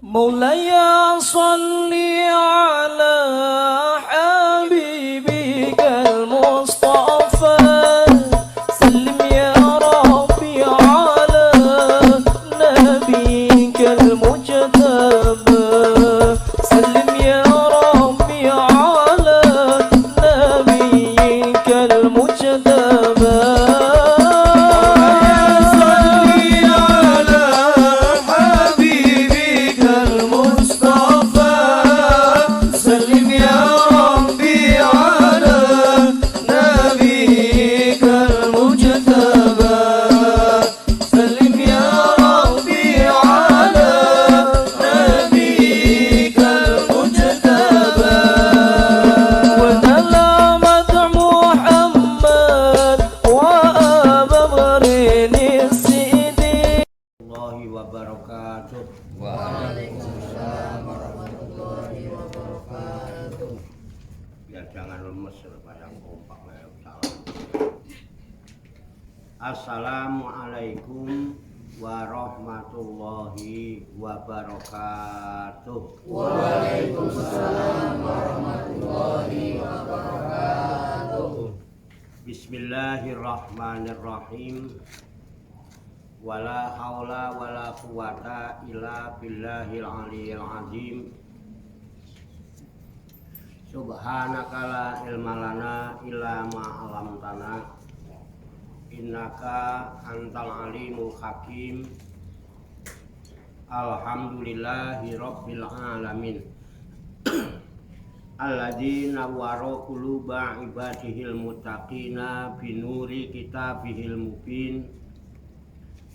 مولاي صل على حبيبك المصطفى سلم يا ربي على نبيك المجتبى سلم يا ربي على نبيك المجتبى Assalamualaikum warahmatullahi wabarakatuh. Waalaikumsalam warahmatullahi wabarakatuh. Bismillahirrahmanirrahim. Wala haula wala quwata illa billahil aliyyil azim. Subhanaka la ilma lana illa ma 'allamtana. Innaka antal alimul hakim. Alhamdulillahi rabbil alamin. Alladzi nawwara quluba ibadihil muttaqina binuri kitabihil mubin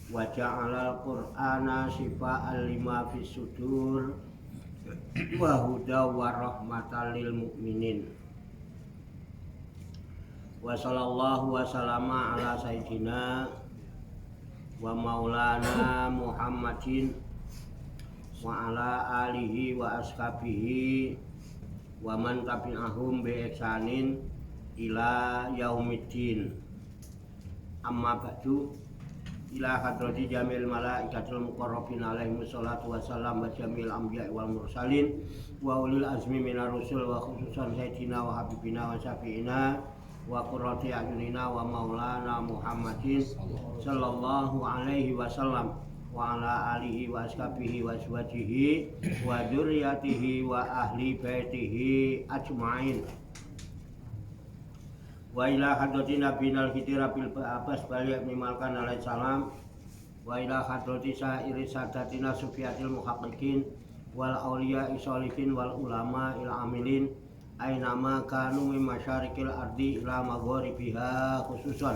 wa ja'alal qur'ana shifa'an lima fis sudur wa hudaw wa rahmatan lil mu'minin. Wa sallallahu wa sallama ala sayyidina wa maulana Muhammadin wa ala alihi wa ashabihi wa man tabi'ahum bi ihsanin ila yaumiddin. Amma ba'du, ila hadrati jamil malaikatul muqarrabin alaihi wassalatu wassalam wa jamil anbiya wal mursalin wa ulil azmi minar rusul wa khususan sayyidina wa habibina wa syafi'ina wa qurrati a'yunina wa maulana Muhammadin sallallahu alaihi wasallam wa ala alihi wa ashabihi wa azwajihi wa dzurriyyatihi wa ahli baitihi ajmain. Wa ila hadrati nabiyil khidr bil abbas balik mimalkan alaihi salam wa ila hadrati sa'iri sadatina sufiyatil muhaqqiqin wal auliya sholihin wal ulama il amilin ainama kanu min masyarikil ardi ila magharibiha khususan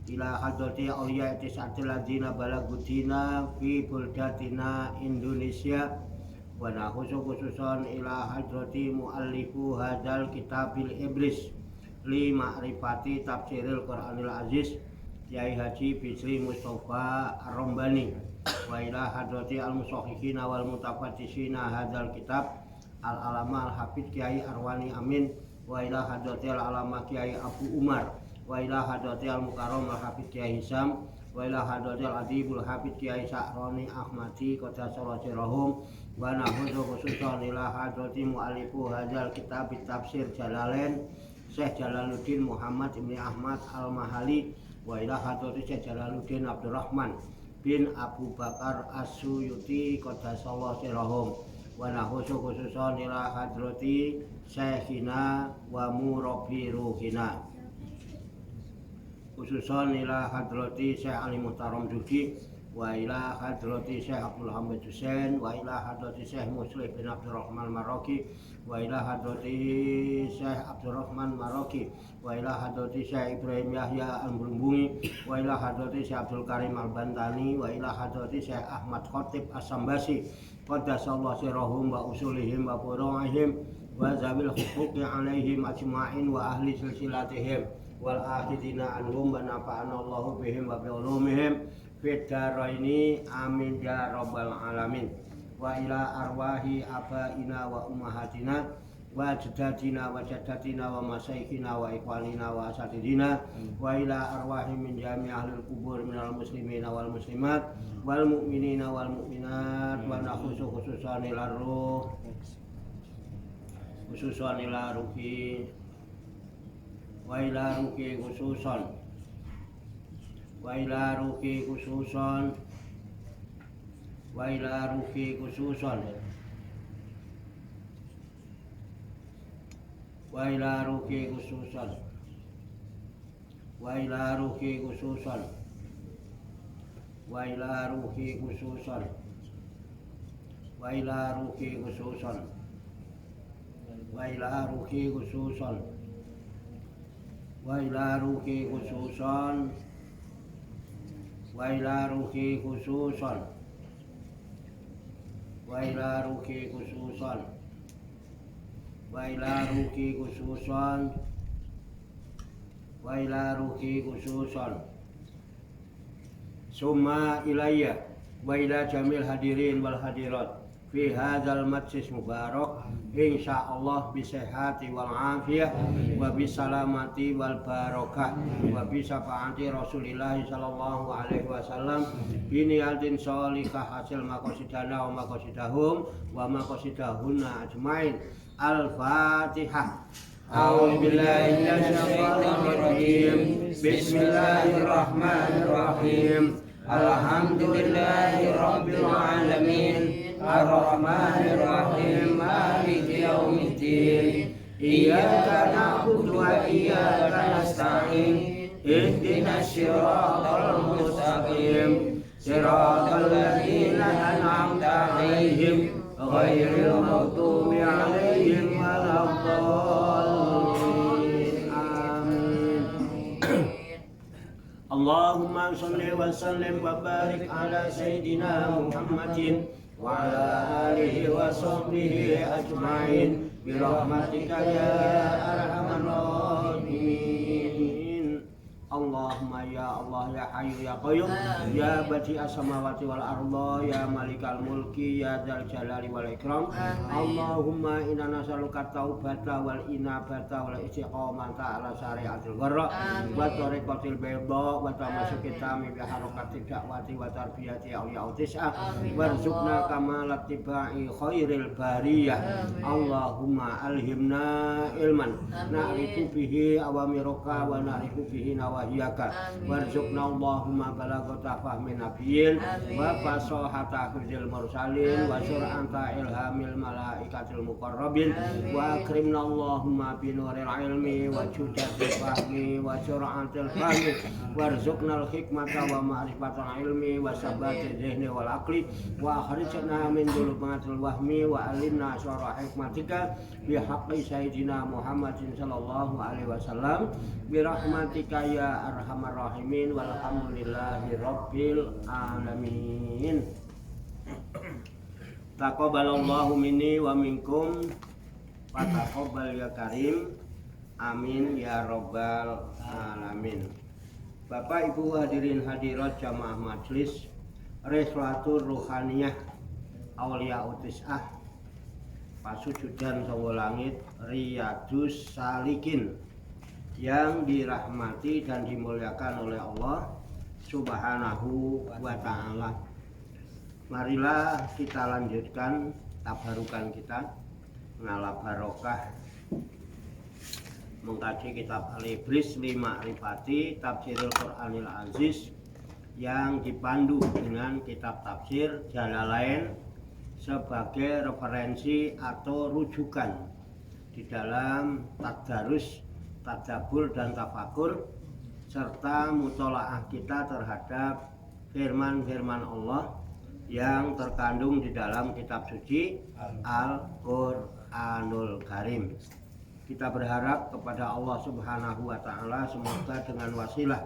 ila hadrati auliya tisatil ladzina balagudina fi buldatina Indonesia wa khususan ila hadrati muallifu hadzal kitabil iblis li ma'rifati tafsiril Qur'anil Aziz Yai Haji Bisri Mustafa Ar-Rombani wa ila hadrati al-musahhihin wal mutafattisina hadzal kitab al-alama al-hafidz Kiai Arwani Amin wa ila hadrati al-alama Kiai Abu Umar wa ila hadrati al-mukarram al-hafidz Kiai Hisam wa ila hadrati al-adibul hafidz Kiai Sa'roni Ahmadi qaddasallahu sirrahum wa nahudzu khususan ila hadrati muallifu hadzal kitab tafsir Jalalain Syekh Jalaluddin Muhammad Ibni Ahmad Al-Mahali wa ila hadrati Syekh Jalaluddin Abdurrahman bin Abu Bakar As-Suyuti qaddasallahu sirrahum wa nahusu khususan ila hadrati syekhina wa murabbi ruhina khususan ila hadrati Syekh Ali Muhtaram Dudi wa ila hadrati Syekh Abdul Hamid Hussein wa ila hadrati Syekh Muslim bin Abdurrahman Maroki wa ila hadrati Syekh Abdurrahman Maroki wa ila hadrati Syekh Ibrahim Yahya Al-Bumbungi wa ila hadrati Syekh Abdul Karim Al-Bantani wa ila hadrati Syekh Ahmad Khotib As-Sambasi qaddasallahu sirrahum wa usulihim wa furu'ihim wa zabil huquqi alaihim ajma'in wa ahli silsilatihim wal akhidina anhum wa nafa'ana Allahu bihim wa bi ulumihim fid dharaini amin ya rabbal alamin. Wa ila arwahi abaina wa ummahatina wa jaddatina wa jaddatina wa masyayikhina wa ikhwanina wa asatidina wa ila arwahi min jami' ahlil kubur minal muslimina wal muslimat wal mu'minina wal mu'minat wa nakhusu khususan ila ruh khususan ila ruhi wa ila ruhi khususan wa ila ruhi khususan wa ila ruhi khususan wa ila ruhi khususan wa ila ruhi khususan wa ila ruhi khususan wa ila ruhi khususan wa ila ruhi khususan wa ila ruhi khususan wa ila ruhi khususan wa ila ruhi khususan wa ila ruhi khususan wa ila ruhi khususan summa ilayya wa ila jamil hadirin wal hadirat fi hadzal majlis mubarak insyaallah bi sihhati wal afiyah wa bi salamati wal barakah wa bi syafaati Rasulillah sallallahu alaihi wasallam bi niyatin sholihah hasil maqasidana wa maqasidahum wa maqasidahunna ajmain. Al-Fatihah. A'udzu billahi minasyaitonir rajim. Bismillahirrahmanirrahim. Alhamdulillahi rabbil alamin. Ar-Rahmanir Rahim. Maliki yaumiddin. Iyyaka na'budu wa iyyaka nasta'in. Ihdinas siratal mustaqim. Siratal ladzina an'amta 'alaihim ghairil maghdubi 'alaihim waladdallin. Amin. Allahumma shalli wa sallim wa barik ala sayyidina Muhammadin wa ala alihi wa sahbihi ajma'in bi rahmatika ya arhamar rahimin. Allahumma ya Allah ya Hayyu ya Qayyum ya Badi'as samawati wal arda ya Malikal mulki ya Dzal jalali wal ikram. Allahumma inna nas'aluka taubata wal inabata wal istiqamata ala syariatil gharra wa tariqatil bayda wa tamassuki tami bi harakati da'wati wa tarbiyati awliya tis'ah warzuqna kamalat tibai khairil bariyah. Allahumma alhimna ilman na'rifu bihi awamiruka wa na'rifu bihi nawahiyaka warzuqna Allahumma balagata fahmin nabiyyin wa fasahata hifdzil mursalin wa sur'anta ilhamil malaikatil muqarrabin wa akrimna Allahumma binuril ilmi wa judatil fahmi wa sur'atil fahmi warzuqnal hikmata wa ma'rifatal ilmi wa sabatil dhihni wal aqli wa akhrijna min dhulumatil wahmi wa alimna syara hikmatika bi haqqi sayyidina Muhammadin sallallahu alaihi wasallam bi rahmatika ya arhamar rahimin walhamdulillahi rabbil alamin. Taqabbalallahu minni wa minkum wa taqabbal ya karim. Amin ya rabbal alamin. Bapak Ibu hadirin hadirat jamaah majlis Rihlatur Ruhaniyah Aulia Tis'ah Pasujudan Sawo Langit Riyadus Salikin yang dirahmati dan dimuliakan oleh Allah Subhanahu wa ta'ala. Marilah kita lanjutkan tabarukan kita ngala barokah mengkaji kitab Al-Ibris Lima Rifati Tafsirul Quranil Aziz yang dipandu dengan kitab tafsir Jalalain sebagai referensi atau rujukan di dalam tadarus, tadabbur dan tafakur serta mutolaah kita terhadap firman-firman Allah yang terkandung di dalam kitab suci Al-Qur'anul Karim. Kita berharap kepada Allah Subhanahu wa ta'ala semoga dengan wasilah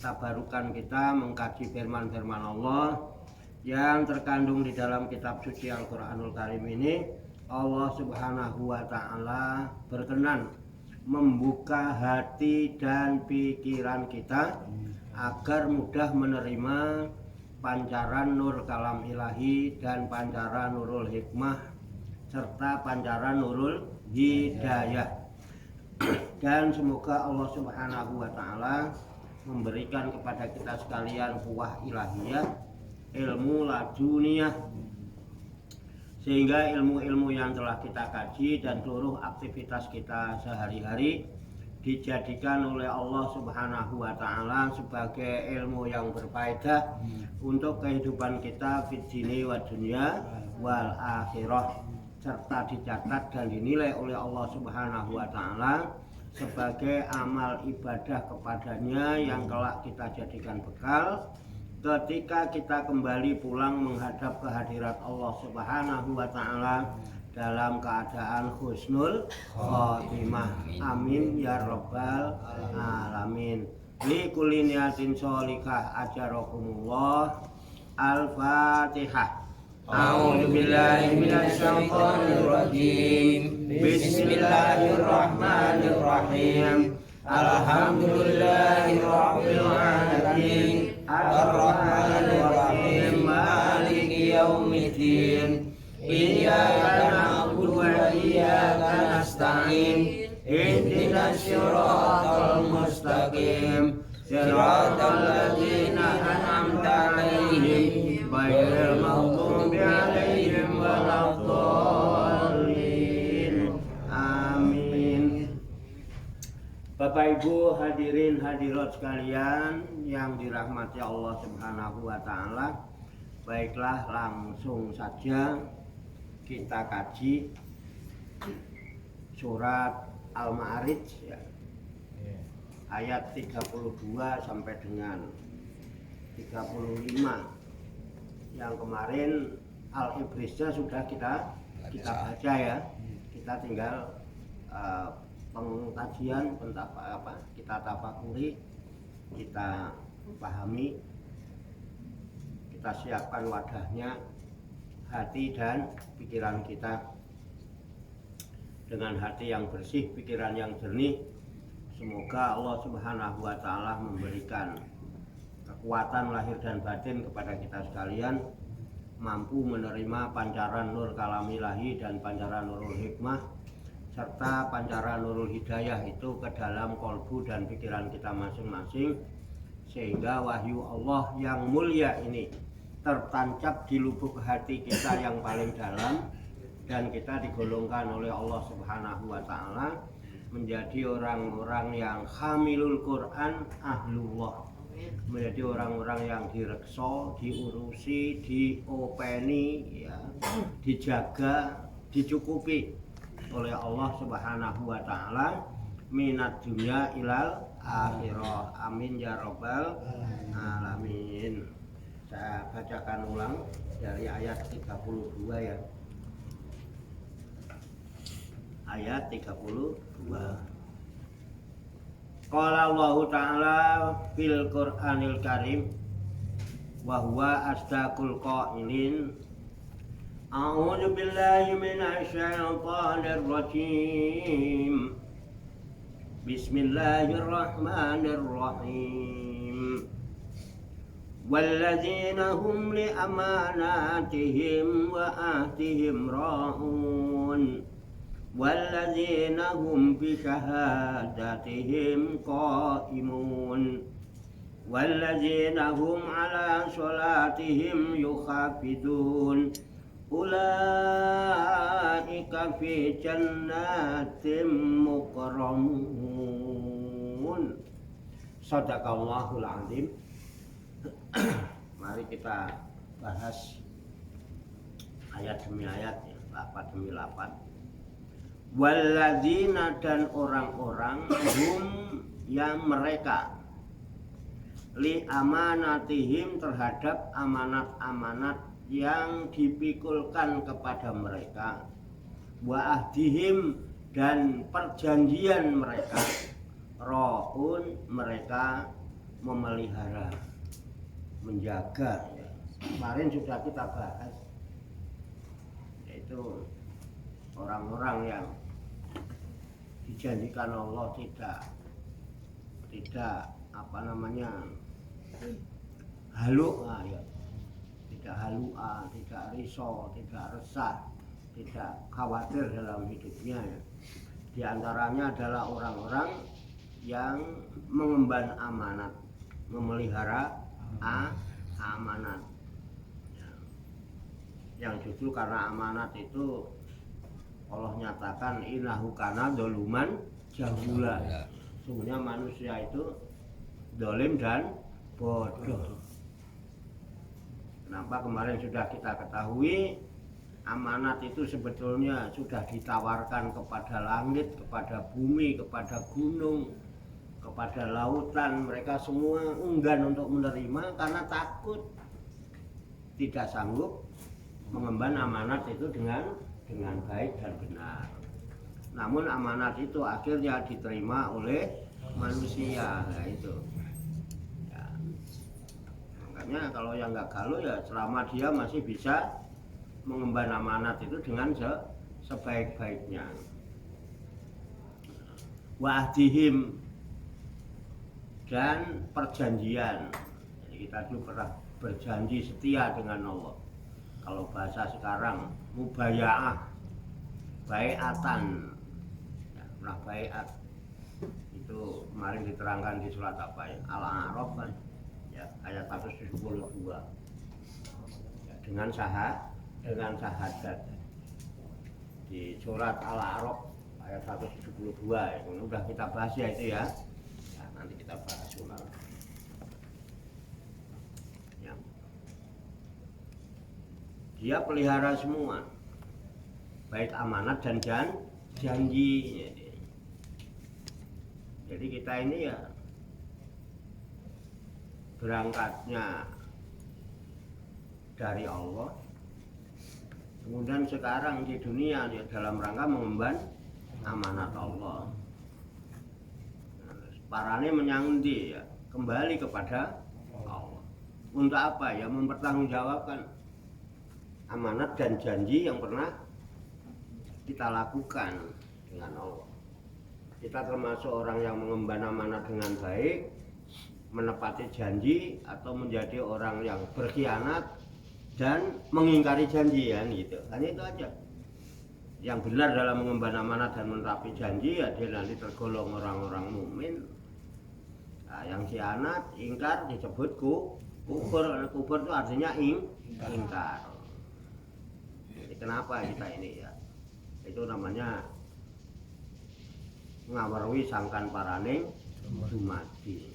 tabarukan kita mengkaji firman-firman Allah yang terkandung di dalam kitab suci Al-Qur'anul Karim ini, Allah Subhanahu wa ta'ala berkenan membuka hati dan pikiran kita agar mudah menerima pancaran nur kalam ilahi dan pancaran nurul hikmah serta pancaran nurul hidayah. Dan semoga Allah Subhanahu wa taala memberikan kepada kita sekalian kuwah ilahiyah, ilmu laduniyah, sehingga ilmu-ilmu yang telah kita kaji dan seluruh aktivitas kita sehari-hari dijadikan oleh Allah Subhanahu wa taala sebagai ilmu yang berfaedah untuk kehidupan kita fid dini wa dunya wal akhirah, serta dicatat dan dinilai oleh Allah Subhanahu wa taala sebagai amal ibadah kepadanya yang kelak kita jadikan bekal ketika kita kembali pulang menghadap kehadirat Allah Subhanahu wa taala dalam keadaan husnul khotimah. Amin ya rabbal alamin. Li kulli niyatin sholihah ajarakumullah. Al-Fatihah. A'udzu billahi minasy syaithanir rajim. Bismillahirrahmanirrahim. Alhamdulillahirabbil alamin. Arrahmanir rahim. Maliki yaumiddin. Iyyaka na'budu wa iyyaka nasta'in. Ihdinas siratal mustaqim. Siratal ladzina an'amta 'alaihim ghairil maghdubi 'alaihim waladdallin. Amin. Bapak Ibu hadirin hadirat sekalian yang dirahmati Allah Subhanahu wa taala, baiklah langsung saja kita kaji surat Al-Ma'arij ya. Ayat 32 sampai dengan 35. Yang kemarin Al-Ibrisnya sudah kita baca ya. Kita tinggal pengkajian, kita tafakuri, kita pahami, kita siapkan wadahnya, hati dan pikiran kita dengan hati yang bersih, pikiran yang jernih. Semoga Allah Subhanahu wa taala memberikan kekuatan lahir dan batin kepada kita sekalian, mampu menerima pancaran nur kalamilahi dan pancaran nurul hikmah serta pancaran nurul hidayah itu ke dalam kolbu dan pikiran kita masing-masing, sehingga wahyu Allah yang mulia ini tertancap di lubuk hati kita yang paling dalam, dan kita digolongkan oleh Allah Subhanahu wa taala menjadi orang-orang yang hamilul Quran ahlullah, menjadi orang-orang yang direksa, diurusi, diopeni ya, dijaga, dicukupi oleh Allah Subhanahu wa taala minat dunya ilal akhirah. Amin ya rabbal alamin. Saya bacakan ulang dari ayat 32 ya. Ayat 32. Qala Allah Ta'ala fil Qur'anil Karim wa huwa asdaqul qailin. A'udzu billahi minasy syaithanir rajim. Bismillahirrahmanirrahim. والذين هم لأماناتهم وعهدهم راعون والذين هم بشهاداتهم قائمون والذين هم على صلاتهم يحافظون أولئك في جنات مكرمون. Sadaqallahul azim. Mari kita bahas ayat demi ayat ya, 8 demi 8. Walladzina, dan orang-orang, hum yang mereka, li amanatihim, terhadap amanat-amanat yang dipikulkan kepada mereka, wa ahdihim, dan perjanjian mereka, raun, mereka memelihara, menjaga ya. Kemarin sudah kita bahas, yaitu orang-orang yang dijanjikan Allah tidak halu ya, tidak halua, tidak risau, tidak resah, tidak khawatir dalam hidupnya ya. Di antaranya adalah orang-orang yang mengemban amanat, memelihara amanat. Yang justru karena amanat itu Allah nyatakan innahu kana doluman jahula. Sungguhnya manusia itu dolim dan bodoh. Kenapa kemarin sudah kita ketahui amanat itu sebetulnya sudah ditawarkan kepada langit, kepada bumi, kepada gunung, kepada lautan. Mereka semua enggan untuk menerima karena takut, tidak sanggup mengemban amanat itu dengan baik dan benar. Namun amanat itu akhirnya diterima oleh manusia. Nah itu ya. Makanya kalau yang nggak galuh ya selama dia masih bisa mengemban amanat itu dengan sebaik-baiknya. Wahdihim, dan perjanjian. Jadi kita dulu pernah berjanji setia dengan Allah. Kalau bahasa sekarang mubayaah, baiatan. Ya, pernah baiat. Itu kemarin diterangkan di surat apa ya? Al-A'raf kan. Ya, ayat 172. Ya, dengan syahadat di surat Al-A'raf ayat 172 itu udah kita bahas ya itu ya. Nah, nanti kita bahas ulang. Ya. Dia pelihara semua, baik amanat dan janji. Jadi kita ini ya berangkatnya dari Allah. Kemudian sekarang di dunia ya, dalam rangka mengemban amanat Allah. Parane menyangdi ya, kembali kepada Allah. Untuk apa ya? Mempertanggungjawabkan amanat dan janji yang pernah kita lakukan dengan Allah. Kita termasuk orang yang mengemban amanat dengan baik, menepati janji, atau menjadi orang yang berkhianat dan mengingkari janji kan gitu. Hanya itu aja. Yang benar dalam mengemban amanat dan menepati janji ya dia nanti tergolong orang-orang mukmin. Nah, yang khianat, ingkar disebut kufur. Kufur itu artinya ingkar. Jadi kenapa kita ini ya? Itu namanya ngawarwi sangkan paraning dumadi.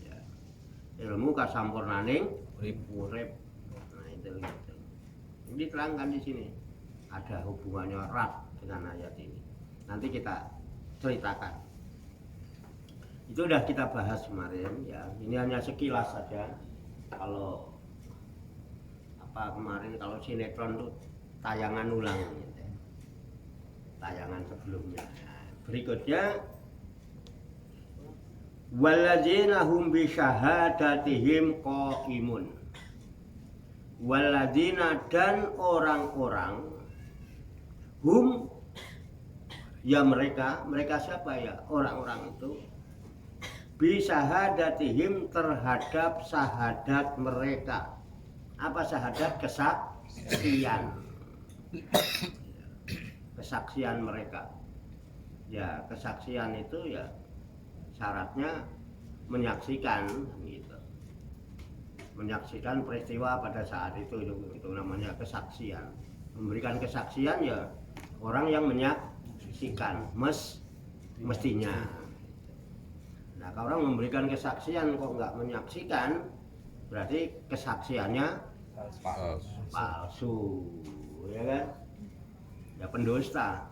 Ya. Ilmu kasampurnaning urip. Nah itu gitu. Ini diterangkan di sini. Ada hubungannya erat dengan ayat ini. Nanti kita ceritakan. Itu udah kita bahas kemarin ya. Ini hanya sekilas saja. Kalau apa kemarin kalau sinetron tuh tayangan ulang gitu. Tayangan sebelumnya. Berikutnya walladzina hum bi syahadatihim qaimun. Walladzina, dan orang-orang hum ya mereka siapa ya? Orang-orang itu bi syahadatihim, terhadap syahadat mereka. Apa syahadat? Kesaksian mereka. Ya, kesaksian itu ya syaratnya menyaksikan gitu. Menyaksikan peristiwa pada saat itu namanya kesaksian. Memberikan kesaksian ya orang yang menyaksikan mestinya. Nah, kalau orang memberikan kesaksian kok nggak menyaksikan, berarti kesaksiannya palsu, ya kan? Ya pendusta.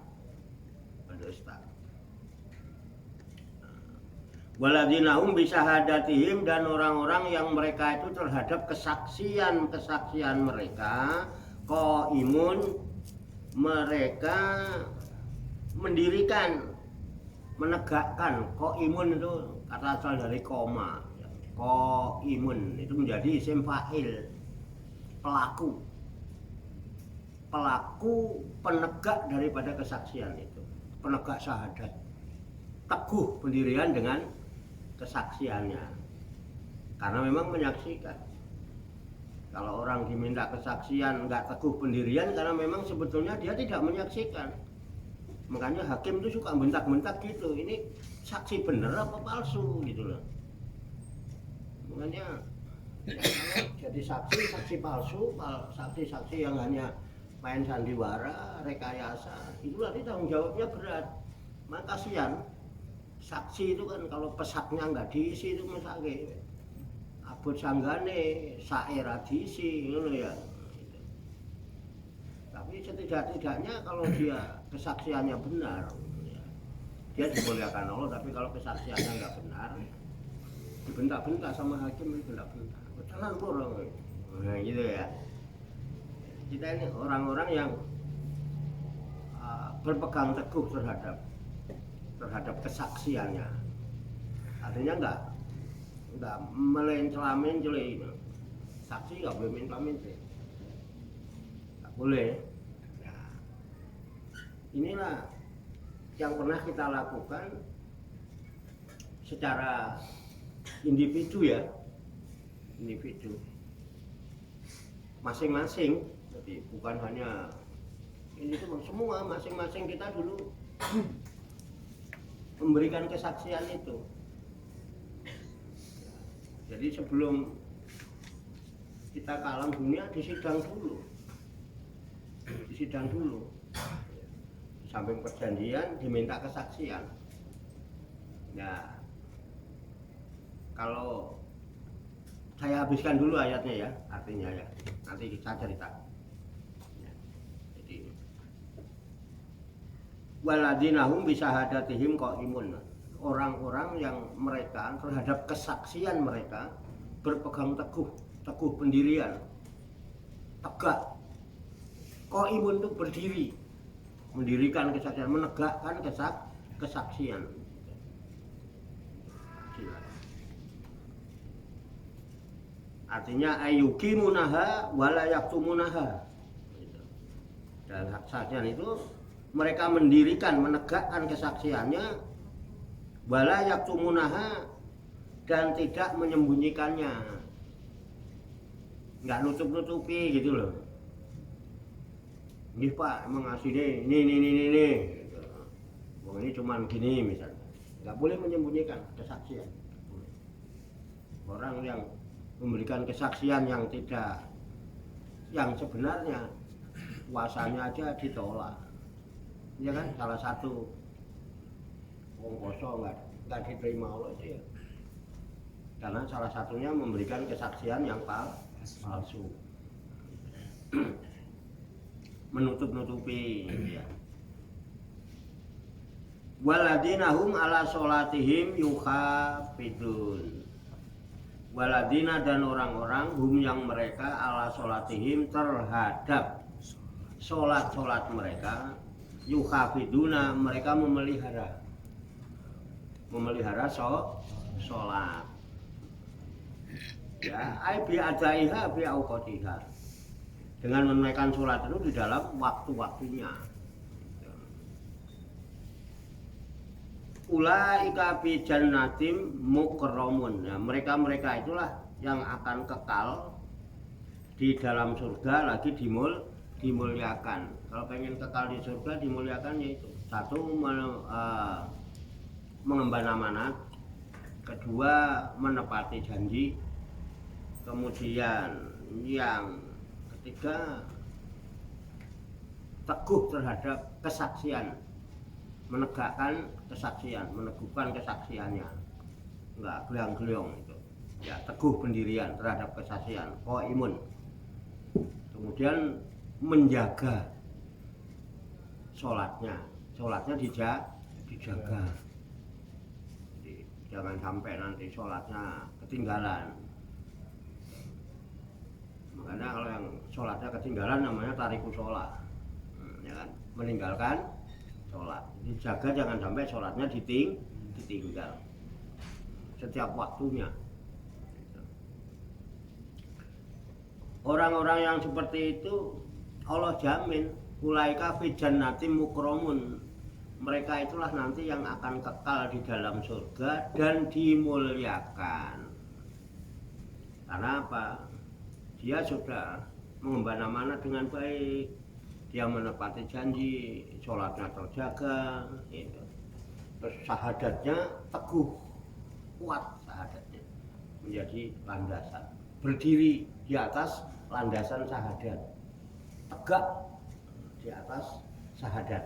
Walladzina hum bi syahadatihim, dan orang-orang yang mereka itu terhadap kesaksian mereka qaimun, mereka mendirikan, menegakkan. Qaimun itu kata asal dari koma. Qaimun itu menjadi isim fa'il, pelaku penegak daripada kesaksian itu, penegak syahadat, teguh pendirian dengan kesaksiannya, karena memang menyaksikan. Kalau orang diminta kesaksian nggak teguh pendirian karena memang sebetulnya dia tidak menyaksikan. Makanya hakim itu suka bentak-bentak gitu. Ini saksi bener apa palsu gitu loh. Makanya jadi saksi palsu, saksi yang hanya main sandiwara, rekayasa, itu nanti tanggung jawabnya berat. Maka kasihan saksi itu kan kalau pesaknya nggak diisi itu mesake abot sanggane saera diisi ngono ya. Tapi setidak-tidaknya kalau dia kesaksiannya benar ya, dia dimuliakan Allah. Tapi kalau kesaksiannya nggak benar, dibentak-bentak sama hakim, dibentak-bentak betulan orang gitu ya. Kita ini orang-orang yang berpegang teguh terhadap kesaksiannya. Artinya enggak melencelamenceli. Saksi enggak boleh mencela-menceli. Enggak boleh. Nah, inilah yang pernah kita lakukan secara individu ya. Individu. Masing-masing. Jadi bukan hanya ini tuh semua, masing-masing kita dulu memberikan kesaksian itu. Jadi sebelum kita ke alam dunia disidang dulu. Samping perjanjian diminta kesaksian. Nah, kalau saya habiskan dulu ayatnya ya, artinya ya. Nanti saya cerita. Jadi waladinahum bisahadatihim qaimun. Orang-orang yang mereka terhadap kesaksian mereka berpegang teguh pendirian, tegak. Qaimun itu berdiri, mendirikan kesaksian, menegakkan kesaksian. Artinya ayyukimunaha wala yaktumunaha. Dan kesaksian itu mereka mendirikan, menegakkan kesaksiannya, wala yaktumunaha, dan tidak menyembunyikannya, nggak nutup-nutupi gitu loh. Ini Pak, emang aslinya ini. Wong ini cuman gini misalnya, nggak boleh menyembunyikan kesaksian. Orang yang memberikan kesaksian yang sebenarnya kuasanya aja ditolak, ya kan? Salah satu wong kosong nggak diterima Allah itu ya, karena salah satunya memberikan kesaksian yang palsu, menutup-nutupi. Ya. Waladinahum ala sholatihim yukhafidun. Waladina, dan orang-orang hum yang mereka ala sholatihim terhadap sholat mereka, yukhafiduna, mereka memelihara sholat. Ya, ai bi adaiha bi auqatiha, dengan menunaikan sholat itu di dalam waktu-waktunya. Ulaika fi jannatim mukarramun. Ya, mereka itulah yang akan kekal di dalam surga, lagi dimuliakan. Kalau pengen kekal di surga, dimuliakannya itu satu mengemban amanat, kedua menepati janji, kemudian yang ketiga teguh terhadap kesaksian, menegakkan kesaksian, meneguhkan kesaksiannya, enggak geliang-geliong itu. Ya, teguh pendirian terhadap kesaksian, qaimun. Kemudian menjaga sholatnya dijaga. Jadi, jangan sampai nanti sholatnya ketinggalan. Makanya kalau yang sholatnya ketinggalan namanya tariku sholat, ya kan? Meninggalkan sholat. Dijaga jangan sampai sholatnya ditinggal setiap waktunya. Orang-orang yang seperti itu Allah jamin, ulaika fi jannatin mukramun. Mereka itulah nanti yang akan kekal di dalam surga dan dimuliakan. Karena apa? dia sudah mengemban amanah dengan baik, dia menepati janji, sholatnya terjaga, gitu. Terus syahadatnya teguh, kuat syahadatnya, menjadi landasan, berdiri di atas landasan syahadat, tegak di atas syahadat.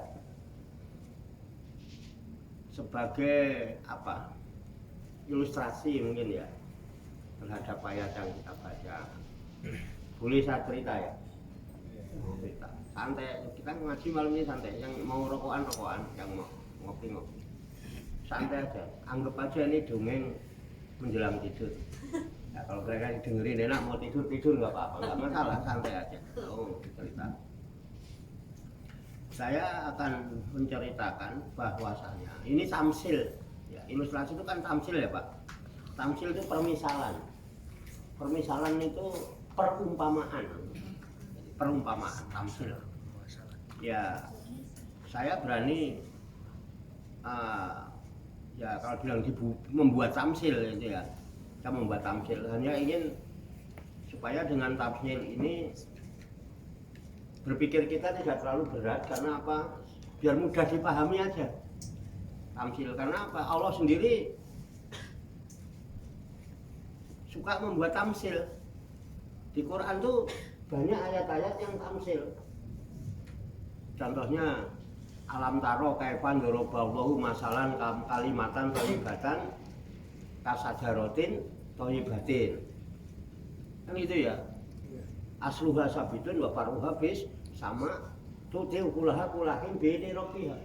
Sebagai apa? Ilustrasi mungkin ya terhadap ayat yang kita baca. Boleh saya cerita ya? Cerita. Santai, kita ngaji malam ini santai. Yang mau rokokan, yang mau ngopi. Santai aja. Anggap aja ini dongeng menjelang tidur. Ya, kalau mereka dengerin enak mau tidur nggak apa-apa, nggak masalah, santai aja. Oh, cerita. Saya akan menceritakan bahwasanya ini tamsil. Ya, ilustrasi itu kan tamsil ya Pak. Tamsil itu permisalan. Permisalan itu perumpamaan tamsil. Ya, saya berani ya kalau bilang membuat tamsil itu ya, kita membuat tamsil, hanya ingin supaya dengan tamsil ini berpikir kita tidak terlalu berat. Karena apa? Biar mudah dipahami aja tamsil. Karena apa? Allah sendiri suka membuat tamsil. Di Quran tuh banyak ayat-ayat yang tamsil. Contohnya alam taro kaifan doroballahu masalan kalimatan thayyibatan kasajaratin thayyibatin. Kan itu ya. Asluha sabitun wa faruha bis sama tutiu kulaha kulahin bini rabbiha.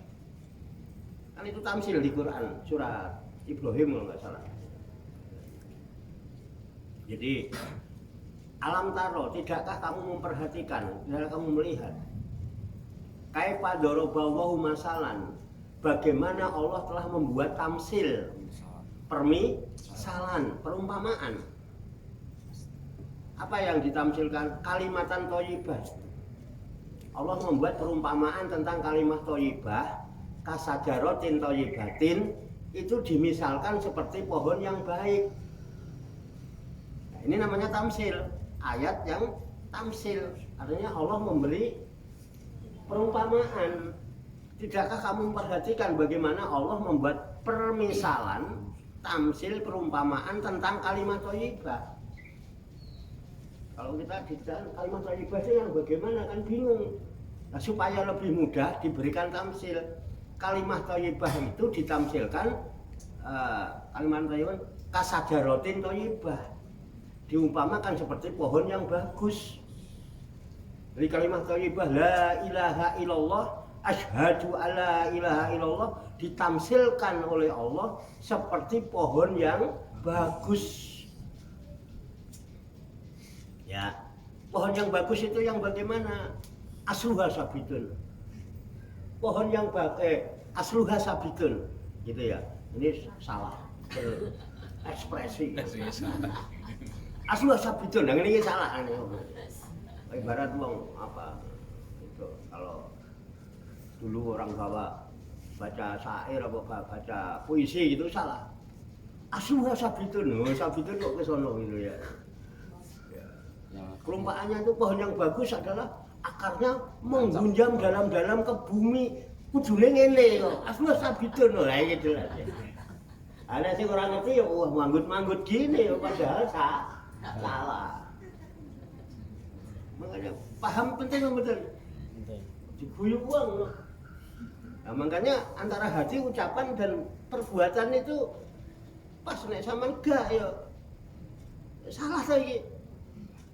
Kan itu tamsil di Quran surat Ibrahim kalau nggak salah. Jadi alam taro, tidakkah kamu memperhatikan, tidakkah kamu melihat kaifa daraballahu masalan, bagaimana Allah telah membuat tamsil, permisalan, perumpamaan. Apa yang ditamsilkan? Kalimatan thayyibah. Allah membuat perumpamaan tentang kalimat thayyibah, kasajaratin thayyibatin, itu dimisalkan seperti pohon yang baik. Nah, ini namanya tamsil. Ayat yang tamsil, artinya Allah memberi perumpamaan. Tidakkah kamu memperhatikan bagaimana Allah membuat permisalan, tamsil, perumpamaan tentang kalimat thayyibah? Kalau kita dicari kalimat thayyibah itu yang bagaimana, kan bingung. Nah, supaya lebih mudah diberikan tamsil. Kalimat thayyibah itu ditamsilkan kalimat thayyibah kasajaratin thayyibah. Diumpamakan seperti pohon yang bagus. Dari kalimat thayyibah la ilaha illallah asyhadu alla ilaha illallah ditamsilkan oleh Allah seperti pohon yang bagus. Ya, pohon yang bagus itu yang bagaimana? Asluha sabitun. Pohon yang asluha sabitun, gitu ya. Ini salah ekspresi. Asluha sabitun, yang ini salah. Ibarat wong apa itu, kalau dulu orang Jawa baca syair apa baca puisi gitu salah. Asluha sabitun, sabitun kok ke sono gitu ya. Perumpamaannya itu pohon yang bagus adalah akarnya menggunjam dalam-dalam ke bumi, kudune ngene kok. Asluha sabitun lho, gitu lah. Ada sih orang ngerti ya, wah manggut-manggut gini ya, padahal salah. Makanya paham penting betul. Diguyur uang. Nah, makanya antara hati, ucapan dan perbuatan itu pas nek sampean gak ya salah lagi.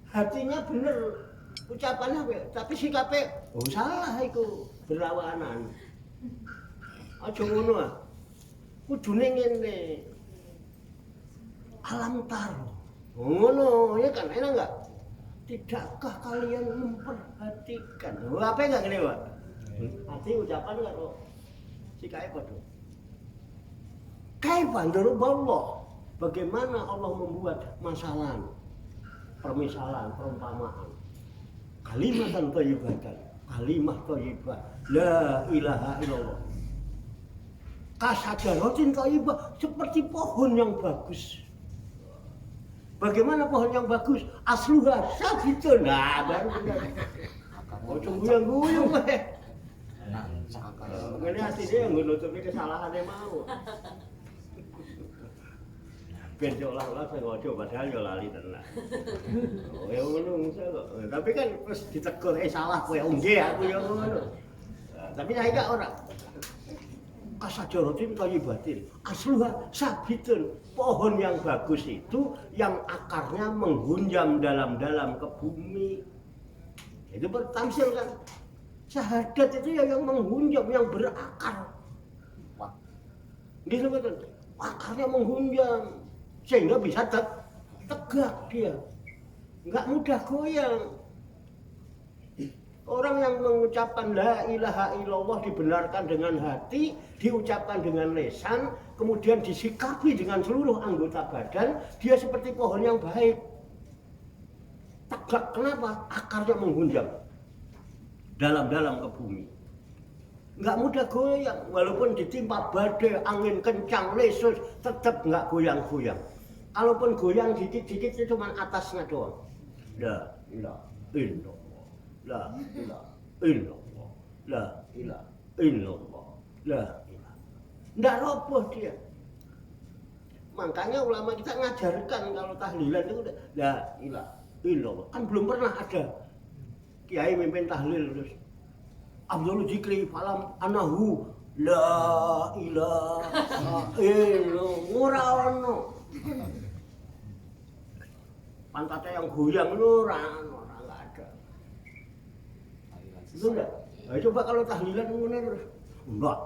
Hatinya bener, ucapannya apa? Tapi sikapnya salah iku, berlawanan. Aja ngono ah. Kudune ngene. Alam taro. Ngono, ya kan enak enggak? Tidakkah kalian memperhatikan? Apa enggak gini, Pak? Arti ucapan enggak kok. Sikae padha. Kaifa daraballah. Bagaimana Allah membuat masalah, permisalan, perumpamaan. Kalimatan thayyibatan, kalimah thayyibah, la ilaha illallah. Kasajaratin thayyibah, seperti pohon yang bagus. Bagaimana pohon yang bagus? Asluha sabitun. Nah, baru benar. Oh, guyang-guyang weh. Ngene asine yang nutupi kesalahannya mau. Ben olah-olah sing ojo padahal yo lali tenan. Oh, ya ngono kok. Tapi kan terus ditegur salah kowe nggih aku ya ngono. Tapi saya enggak ora. Kasajaratin thayyibatin. Asluha sabitun. Pohon yang bagus itu yang akarnya menghunjam dalam-dalam ke bumi. Itu bertamsil kan. Syahadat itu ya yang menghunjam, yang berakar. Gitu betul. Akarnya menghunjam sehingga bisa tegak dia. Enggak mudah goyang. Orang yang mengucapkan la ilaha illallah dibenarkan dengan hati, diucapkan dengan lisan, kemudian disikapi dengan seluruh anggota badan, dia seperti pohon yang baik. Tegak kenapa? Akarnya menghunjam dalam-dalam ke bumi. Enggak mudah goyang, walaupun ditimpa badai, angin kencang, lesus, tetap enggak goyang-goyang. Kalaupun goyang dikit-dikit itu cuma atasnya doang. La ilaha illallah. La ilaha illallah. La ilaha illallah. La ilaha. Enggak roboh dia. Makanya ulama kita ngajarkan kalau tahlilan itu udah la ilaha illallah. Kan belum pernah ada kiai mimpin tahlil terus Abdul Zikri falam anahu la ilaha illallah. Ora ono. Pantatnya yang goyang orang enggak ada. Itu enggak? Nah, coba kalau tahlilan ngono terus enggak,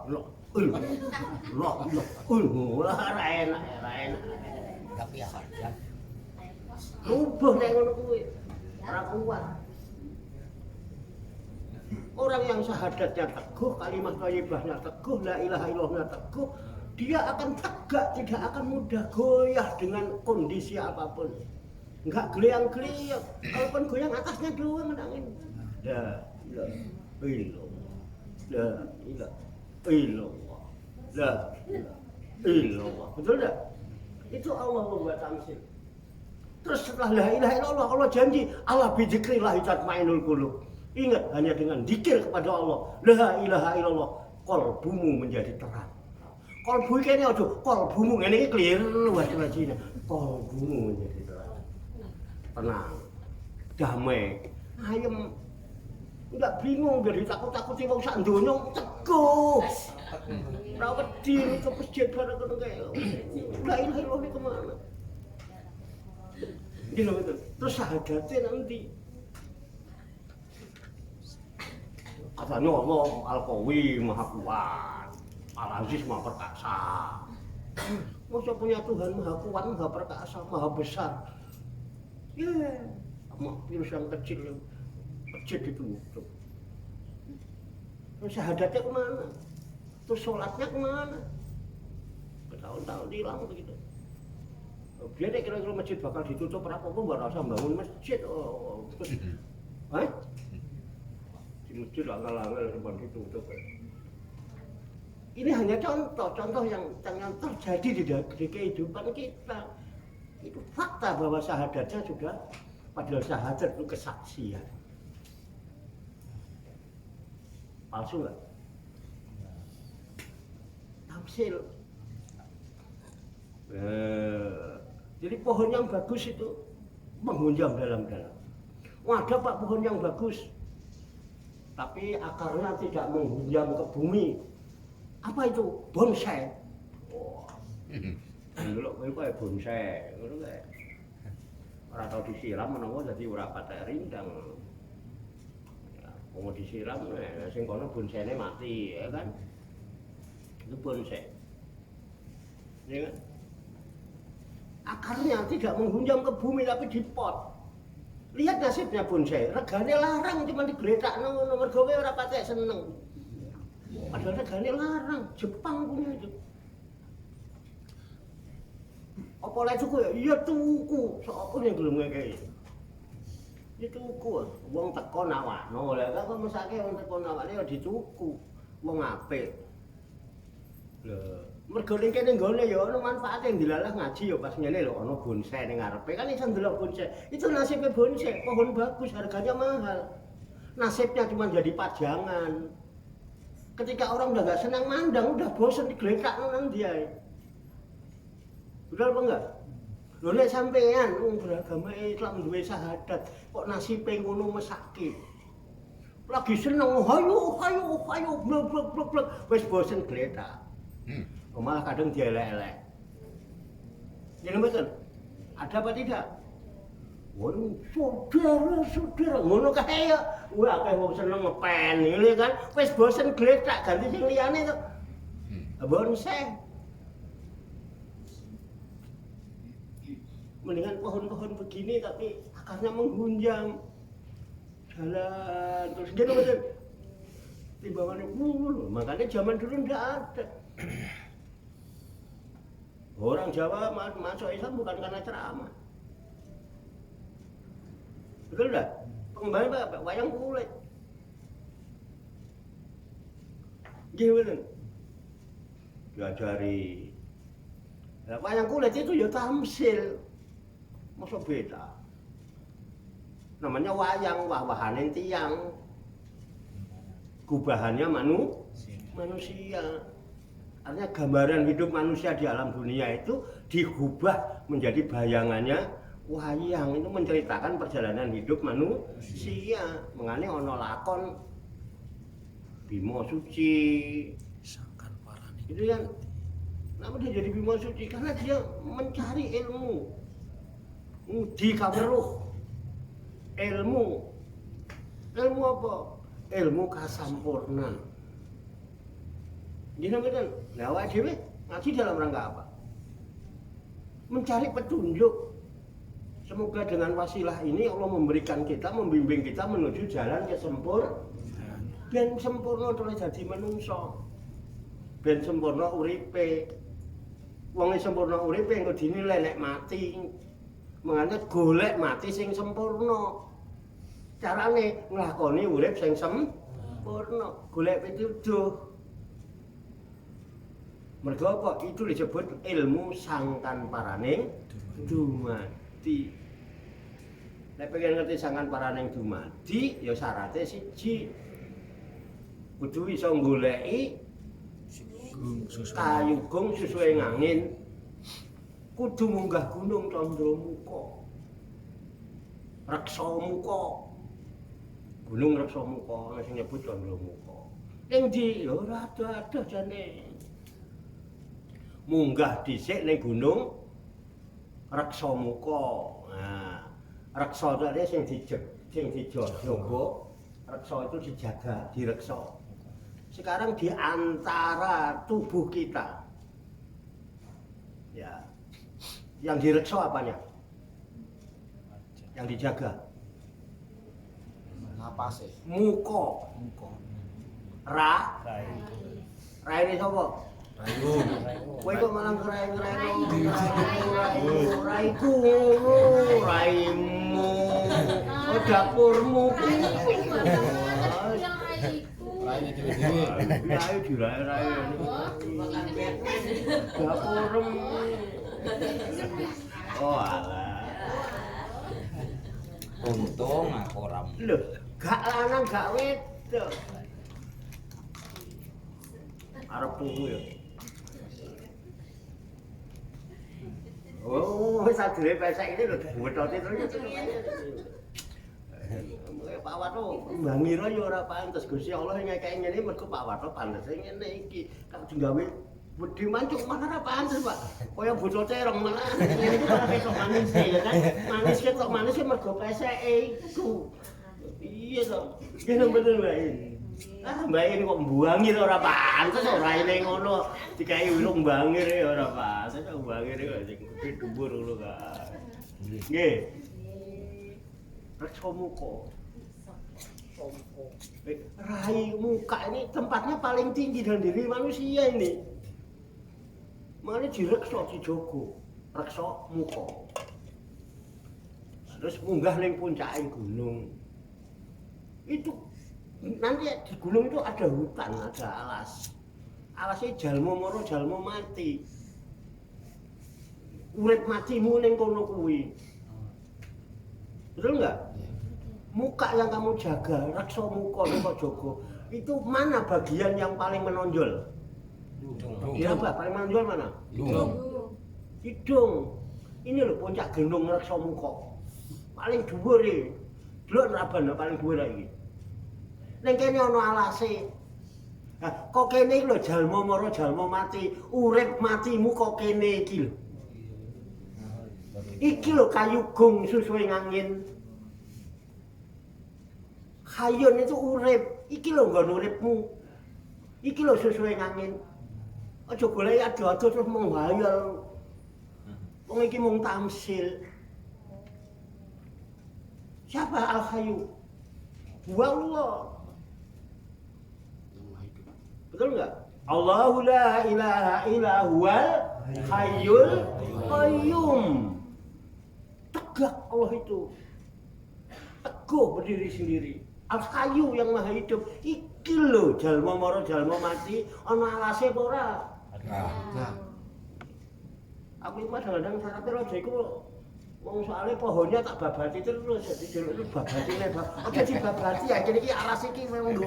enak. Tapi ya harga. Rubuh nek ngono kuwi. Ora kuat. Orang yang syahadatnya teguh, kalimat thayyibahnya teguh, la ilaha illallahnya teguh, dia akan tegak, tidak akan mudah goyah dengan kondisi apapun. Enggak geliang-geliang, kalaupun goyang atasnya doang angin. La ilaha illallah. La ilaha illallah. La ilaha illallah. Betul enggak? Itu Allah membuat tamsil. Terus setelah la ilaha illallah, Allah janji, Allah bidzikrillah tatmainul qulub. Ingat, hanya dengan zikir kepada Allah, la ilaha illallah, qalbumu menjadi terang. Qalbu kene aja, qalbumu ngene iki keliru bahasa-bahasane. Qalbumu menjadi terang. Tenang, damai, ayem. Enggak bingung biar ditakut-takuti wong sak donya teguh. Ora wedi ke masjid bareng ngono kae. La ilaha illallah kemana? Gila betul. Terus syahadatnya nanti katanya Allah Al-Qawi Maha Kuat, Al-Aziz Maha Perkasa. Masa punya Tuhan Maha Kuat, Maha Perkasa, Maha Besar. Ya, sama virus yang kecil ditutup. Terus syahadatnya kemana? Terus sholatnya kemana? Bertahun-tahun hilang begitu. Dia kira-kira masjid bakal ditutup, apa pun baru asal bangun masjid. Oh. Hah? Di masjid langgal-langgal depan ditutup. Ini hanya contoh yang terjadi di kehidupan kita. Itu fakta bahwa syahadatnya sudah, padahal syahadat itu kesaksian. Palsu nggak? Tamsil. Jadi pohon yang bagus itu menghunjam dalam-dalam. Ada Pak pohon yang bagus, tapi akarnya tidak menghunjam ke bumi. Apa itu? Bonsai. Wah. Dulu kowe kaya bonsai, ngono kae. Ora tau disiram menawa dadi ora patek rindang. Wong disiram sing kono bonsaine mati, ya kan? Itu bonsai. Ya kan? Akarnya tidak menghunjam ke bumi tapi di pot. Lihat nasibnya bonsai, regane larang cuma digletakno ngono mergo kowe ora patek seneng. Padahal regane larang, Jepang punya itu. Apa lek tuku ya? Iya tuku. Sapa yang gelem ngekeki? Ya tuku. Wong teko nawakno. Lah kok mesake wong teko nawakne ya dituku. Wong apik. Lho, Mergo ning kene nggone ya ono manfaate dilalah ngaji ya pas ngene lho ono bonsai ning ngarepe kan iso ndelok bonsai. Itu nasibnya bonsai, pohon bagus harganya mahal. Nasibnya cuma jadi pajangan. Ketika orang udah gak senang mandang, udah bosan digeletak nang dia. Betul apa enggak? Lho nek sampean beragama Islam duwe syahadat, kok nasibe ngono mesake. Lagi seneng, hayo blok wis bosen geletak. Malah kadang dielek-elek. Jadi betul? Ada apa tidak? Waduh, saudara, ngono kae ya. Wah, akeh wong seneng ngepen ngene kan. Wis bosen gletak ganti sing liyane to. Bonsai. Mendingan pohon-pohon begini tapi akarnya menggunjang. Jalan terus gitu betul. Timbangannya makanya zaman dulu ndak ada. Orang Jawa masuk Islam bukan karena ceramah. Betul enggak? Pengembangan apa? Wayang kulit. Gimana? Diajari. Nah, wayang kulit itu ya tamsil. Masa beda? Namanya wayang, wah-wahanin tiang. Gubahannya manusia. Artinya gambaran hidup manusia di alam dunia itu digubah menjadi bayangannya wayang. Itu menceritakan perjalanan hidup manusia. Mengenai ono lakon Bima Suci. Itu kan kenapa dia jadi Bima Suci? Karena dia mencari ilmu. Di kaweruh. Ilmu apa? Ilmu kasampurnan. Gini betul. Nah, awak dhewe ngaji dalam rangka apa? Mencari petunjuk. Semoga dengan wasilah ini Allah memberikan kita, membimbing kita menuju jalan kesempurnaan. Ben sempurna terus jadi manungsa. Ben sempurna uripe. Wong sempurna uripe engko dinilai nek mati. Mengane golek mati sing sempurna. Carane nglakoni urip sing sempurna. Golek pituduh. Mergo apa? Itu disebut ilmu sangkan paraning dumadi. Nek pengen ngerti sangkan paraning dumadi, ya syaratnya siji. Kudu iso goleki kayugung sesuai ngangin. Kudu munggah gunung Candramuka. Reksamuka. Gunung Reksamuka ana sing nyebut Candramuka. Ning ndi ya ora ada jane. Munggah dhisik ning gunung Reksamuka. Nah, reksa itu sing dijaga, reksa itu dijaga, direksa. Sekarang di antara tubuh kita, ya, yang direksa apanya? Yang dijaga? Napase. Muka. Rai ini sapa? Rayu. Kowe kok malah ngerai-ngerai raiku, raimu, dapurmu. Rayu dhewe-dhewe. Rai dirai-rai. Dapurmu. Oh alah. Untung aku ora. Lho, gak lanang gak wedok. Arepku ya. Oh, wis adile pesek iki lho buwetote terus. Pak Wato mbangira ya ora pantes Gusti Allah ngekeki ngene mergo Pak Wato pantes ngene iki. Kak digawe wedi mancuk mana ora pantes, Pak. Kaya bocah terong malah ngene iki ora ketok manis ya kan. Manis ketok manis mergo peseke iku. Iya to. Kene bener wae. Mbak ini kok mbangir ora pantes ora ini ngono dikai wilung mbangir ya ora pantes mbangir kok sing gede dhuwur ngono kan. Nggih. Reksamuka. Rai muka ini tempatnya paling tinggi dalam diri manusia ini. Makanya direksa dijogo. Reksa muka. Terus munggah ning puncake gunung. Itu nanti di gunung itu ada hutan, ada alase jalma mara jalma mati. Urip matimu ning kono kuwi. Betul enggak? Muka yang kamu jaga, raksa muka kok jaga. Itu mana bagian yang paling menonjol? Bagian apa? Paling menonjol mana? Hidung. Ini loh puncak gendong raksa muka. Paling dhuwur iki. Delok rabana paling dhuwur iki. Ning kene ana alase. Nah, kok kene iki lho jalma mara jalma mati, urip matimu kok kene iki lho. Iki lho kayu gung susuhe angin. Hayun itu urip, iki lho nggon uripmu. Iki lho susuhe angin. Aja golek ado-ado terus menghayal. Wong iki mung tamsil. Siapa Al-Hayyu? Wallah. Betul enggak? Allahu la ilaha illa huwal hayyul qayyum. Tegak Allah itu. Teguh berdiri sendiri. Al-Hayyu yang maha hidup. Iki lho jalma mara jalma mati ana alase apa ora? Nah. Aku itu kadang-kadang syaratnya raja iku wong soalnya pohonnya tak babati terus jadi dulu babati lebar. Oh jadi babati ya jadi iki alas iki memang nggo.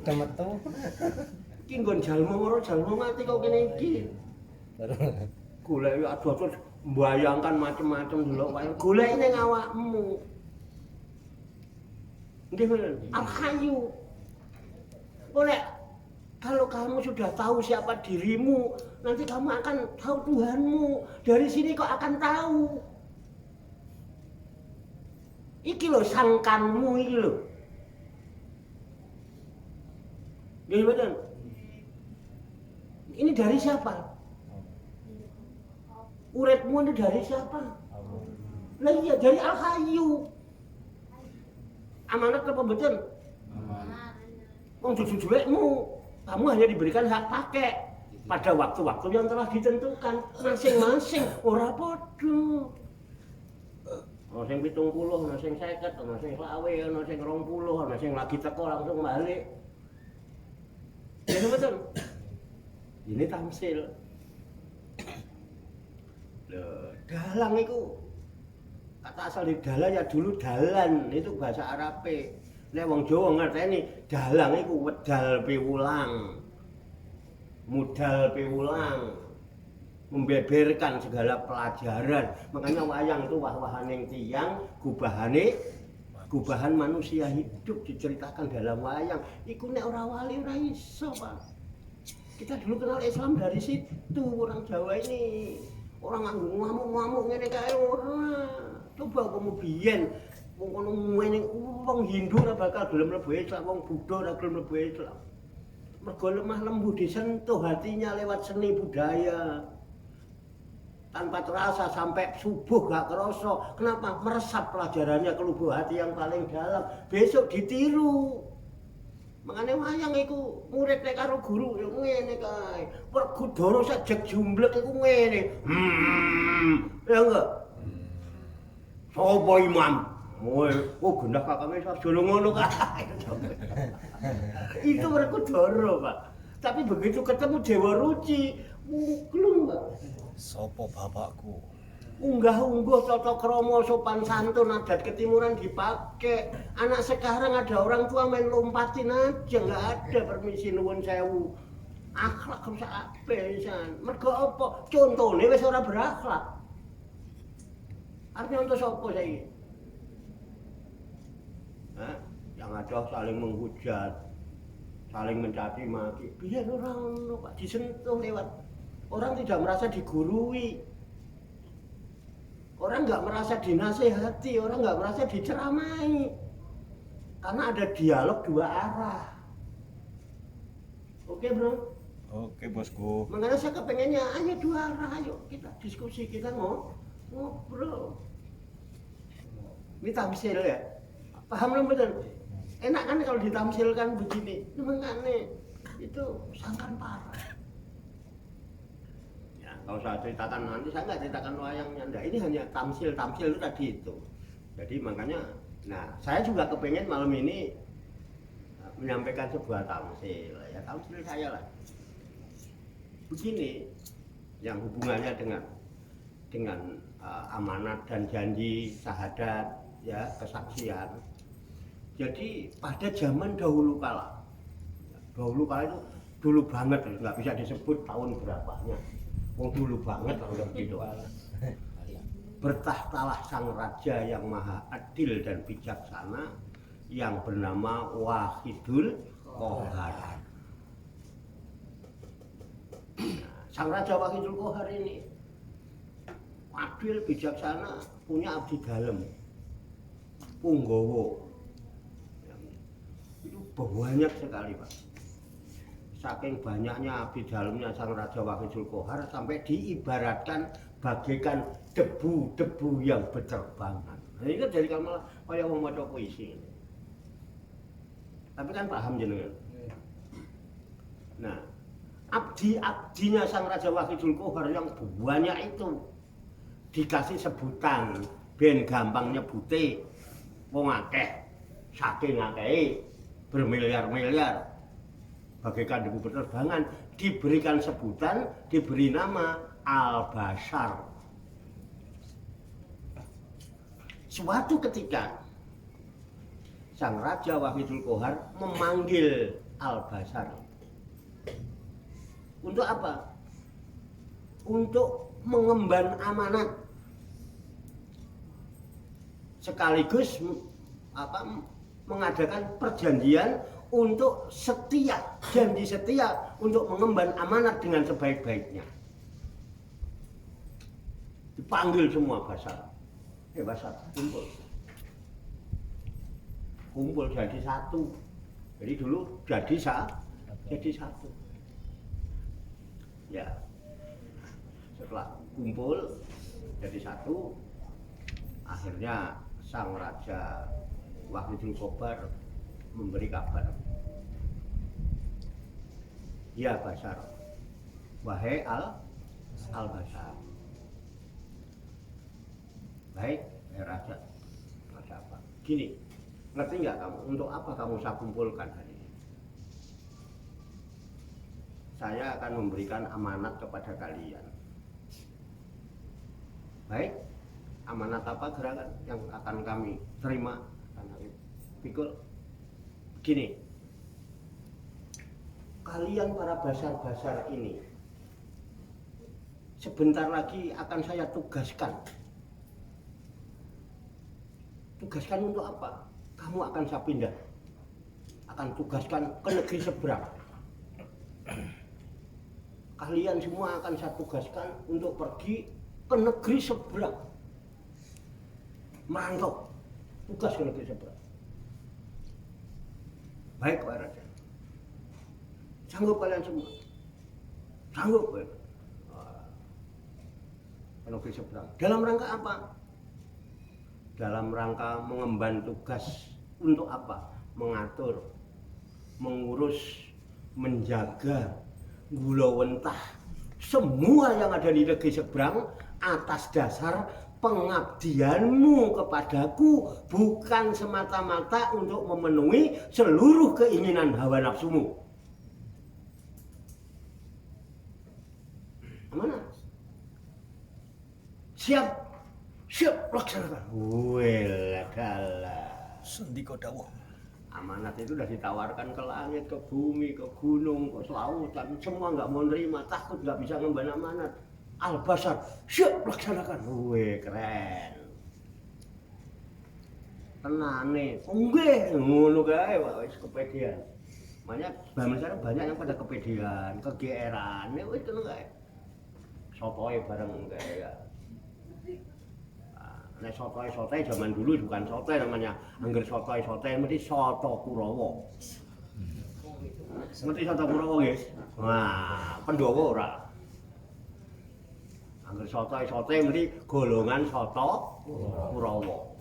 Temetu. Iki nggon jalma mara jalma mati kok kene iki. Golek yo ado-ado mbayangkan macam-macam delok wae. Golek ning awakmu. Nggih bener. Al-Hayyu. Boleh kalau kamu sudah tahu siapa dirimu, nanti kamu akan tahu Tuhanmu. Dari sini kok akan tahu. Iki lho sangkanmu iki lho. Nggih bener. Ini dari siapa? Uripmu ini dari siapa? Lah iya dari Al-Hayyu. Amanat apa betul? Amanat. Wong dudu-duwekmu. Kamu hanya diberikan hak pakai pada waktu-waktu yang telah ditentukan masing-masing. Ora padha. Ana sing 70, ana sing 50, ana sing 20, ana sing 20, ana sing lagi teko langsung balik. Ya betul. Ini tamsil. Loh, dalang itu kata asal di dalan ya dulu dalan itu bahasa Arabe. Nek wong Jawa ngerteni dalang iku wedal piwulang. Mudal piwulang. Membeberkan segala pelajaran. Makanya wayang itu wah-wahaning tiyang, gubahan manusia hidup diceritakan dalam wayang. Iku nek ora wali ora iso, Pak. Kita dulu kenal Islam dari situ, orang Jawa ini. Orang nganggo ngamuk-ngamuk ngene kae ora. Coba kamu biyen wong kono ngene wong Hindu ora bakal gelem mlebu Islam, wong Buddha ora gelem mlebu Islam. Mergo lemah lembut disentuh hatinya lewat seni budaya. Tanpa terasa sampai subuh gak kerasa. Kenapa? Meresap pelajarannya ke lubuk hati yang paling dalam. Besok ditiru. Makanya wayang iku murid nek karo guru ya ngene kae. Werkudara sajek jumblek iku ngene. Ya enggak? Sopo imam? Oh gendah kakangnya sarjana ngono kae. Itu Werkudara, Pak. Tapi begitu ketemu Dewa Ruci, muglung, Pak. Sopo bapakku? Unggah-ungguh tata krama sopan santun adat ketimuran dipakai. Anak sekarang ada orang tua main lompatin aja, nggak ada permisi nuwun sewu. Akhlak rusak abesan. Mergo apa? Contone wis ora berakhlak. Artinya untuk sapa saiki? Yang ada saling menghujat, saling mencaci maki. Biar orang ono Pak disentuh lewat. Orang tidak merasa digurui. Orang nggak merasa dinasehati, orang nggak merasa diceramai. Karena ada dialog dua arah. Oke, Bro? Oke, bosku. Makanya saya kepengennya, ayo dua arah, ayo kita diskusi, kita ngobrol. Ini tamsil ya? Paham belum betul? Enak kan kalau ditamsilkan begini? Makanya itu sangkan parah. Kalau saya ceritakan nanti, saya nggak ceritakan wayangnya. Nah, ini hanya tamsil itu tadi itu. Jadi makanya, nah saya juga kepengen malam ini menyampaikan sebuah tamsil. Ya tamsil saya lah. Begini yang hubungannya dengan amanat dan janji syahadat, ya kesaksian. Jadi pada zaman dahulu kala itu dulu banget, nggak bisa disebut tahun berapanya. Dulu banget kalau gitu. Bertahtalah sang raja yang maha adil dan bijaksana yang bernama Wahidul Qahar. Sang raja Wahidul Qahar ini adil, bijaksana, punya abdi dalem, Punggawa. Itu banyak sekali, Pak. Saking banyaknya abdi dalemnya sang raja Wahidul Qahar sampai diibaratkan bagaikan debu-debu yang berterbangan. Nah, ini kan jadi malah kayak mau maca puisi. Tapi kan paham jenengan. Nah, abdi-abdinya sang raja Wahidul Qahar yang banyak itu dikasih sebutan ben gampang nyebute wong akeh, saking akehe bermiliar-miliar bagaikan debu berterbangan, diberikan sebutan, diberi nama Al-Bashar. Suatu ketika sang raja Wahidul Qahar memanggil Al-Bashar. Untuk apa? Untuk mengemban amanat. Sekaligus mengadakan perjanjian untuk setia, janji setia untuk mengemban amanat dengan sebaik-baiknya. Dipanggil semua Bashar. Bashar, kumpul. Kumpul jadi satu. Jadi dulu jadi satu. Ya. Setelah kumpul jadi satu, akhirnya sang raja Wahidul Qahar memberi kabar. Ya Bashar, wahai Al-Bashar. Baik, raja. Raja apa? Gini, ngerti nggak kamu? Untuk apa kamu saya kumpulkan hari ini? Saya akan memberikan amanat kepada kalian. Baik, amanat apa gerakan yang akan kami terima? Akan kami pikul. Gini, kalian para Bashar-Bashar ini sebentar lagi akan saya tugaskan. Tugaskan untuk apa? Kamu akan saya pindah. Akan tugaskan ke negeri seberang. Kalian semua akan saya tugaskan untuk pergi ke negeri seberang. Merantau. Tugas ke negeri seberang. Baik Pak Raja. Sanggup kalian semua? Sanggup Pak? Ke negeri seberang. Dalam rangka apa? Dalam rangka mengemban tugas untuk apa? Mengatur, mengurus, menjaga, gulawentah semua yang ada di negeri seberang atas dasar pengabdianmu kepadaku, bukan semata-mata untuk memenuhi seluruh keinginan hawa nafsumu. Amanah? Siap? Siap, laksanakan. Weladalah. Sendika dawuh. Amanat itu sudah ditawarkan ke langit, ke bumi, ke gunung, ke lautan. Semua nggak mau nerima, takut nggak bisa ngemban amanat. Al-Bashar, siap, laksanakan. Wih, keren. Tenane, nggih, ngono kae wis kepedean. Makanya zaman sekarang banyak yang pada kepedean, kegeeran. Wis ngono kae. Sotoe bareng kae ya. Nek sotoy zaman dulu bukan sotoy namanya. Angger sotoy mesti soto Kurawa. Mesti soto Kurawa nggih. Wah, Pandhawa ora. Angger sotoy mesti golongan soto Kurawa.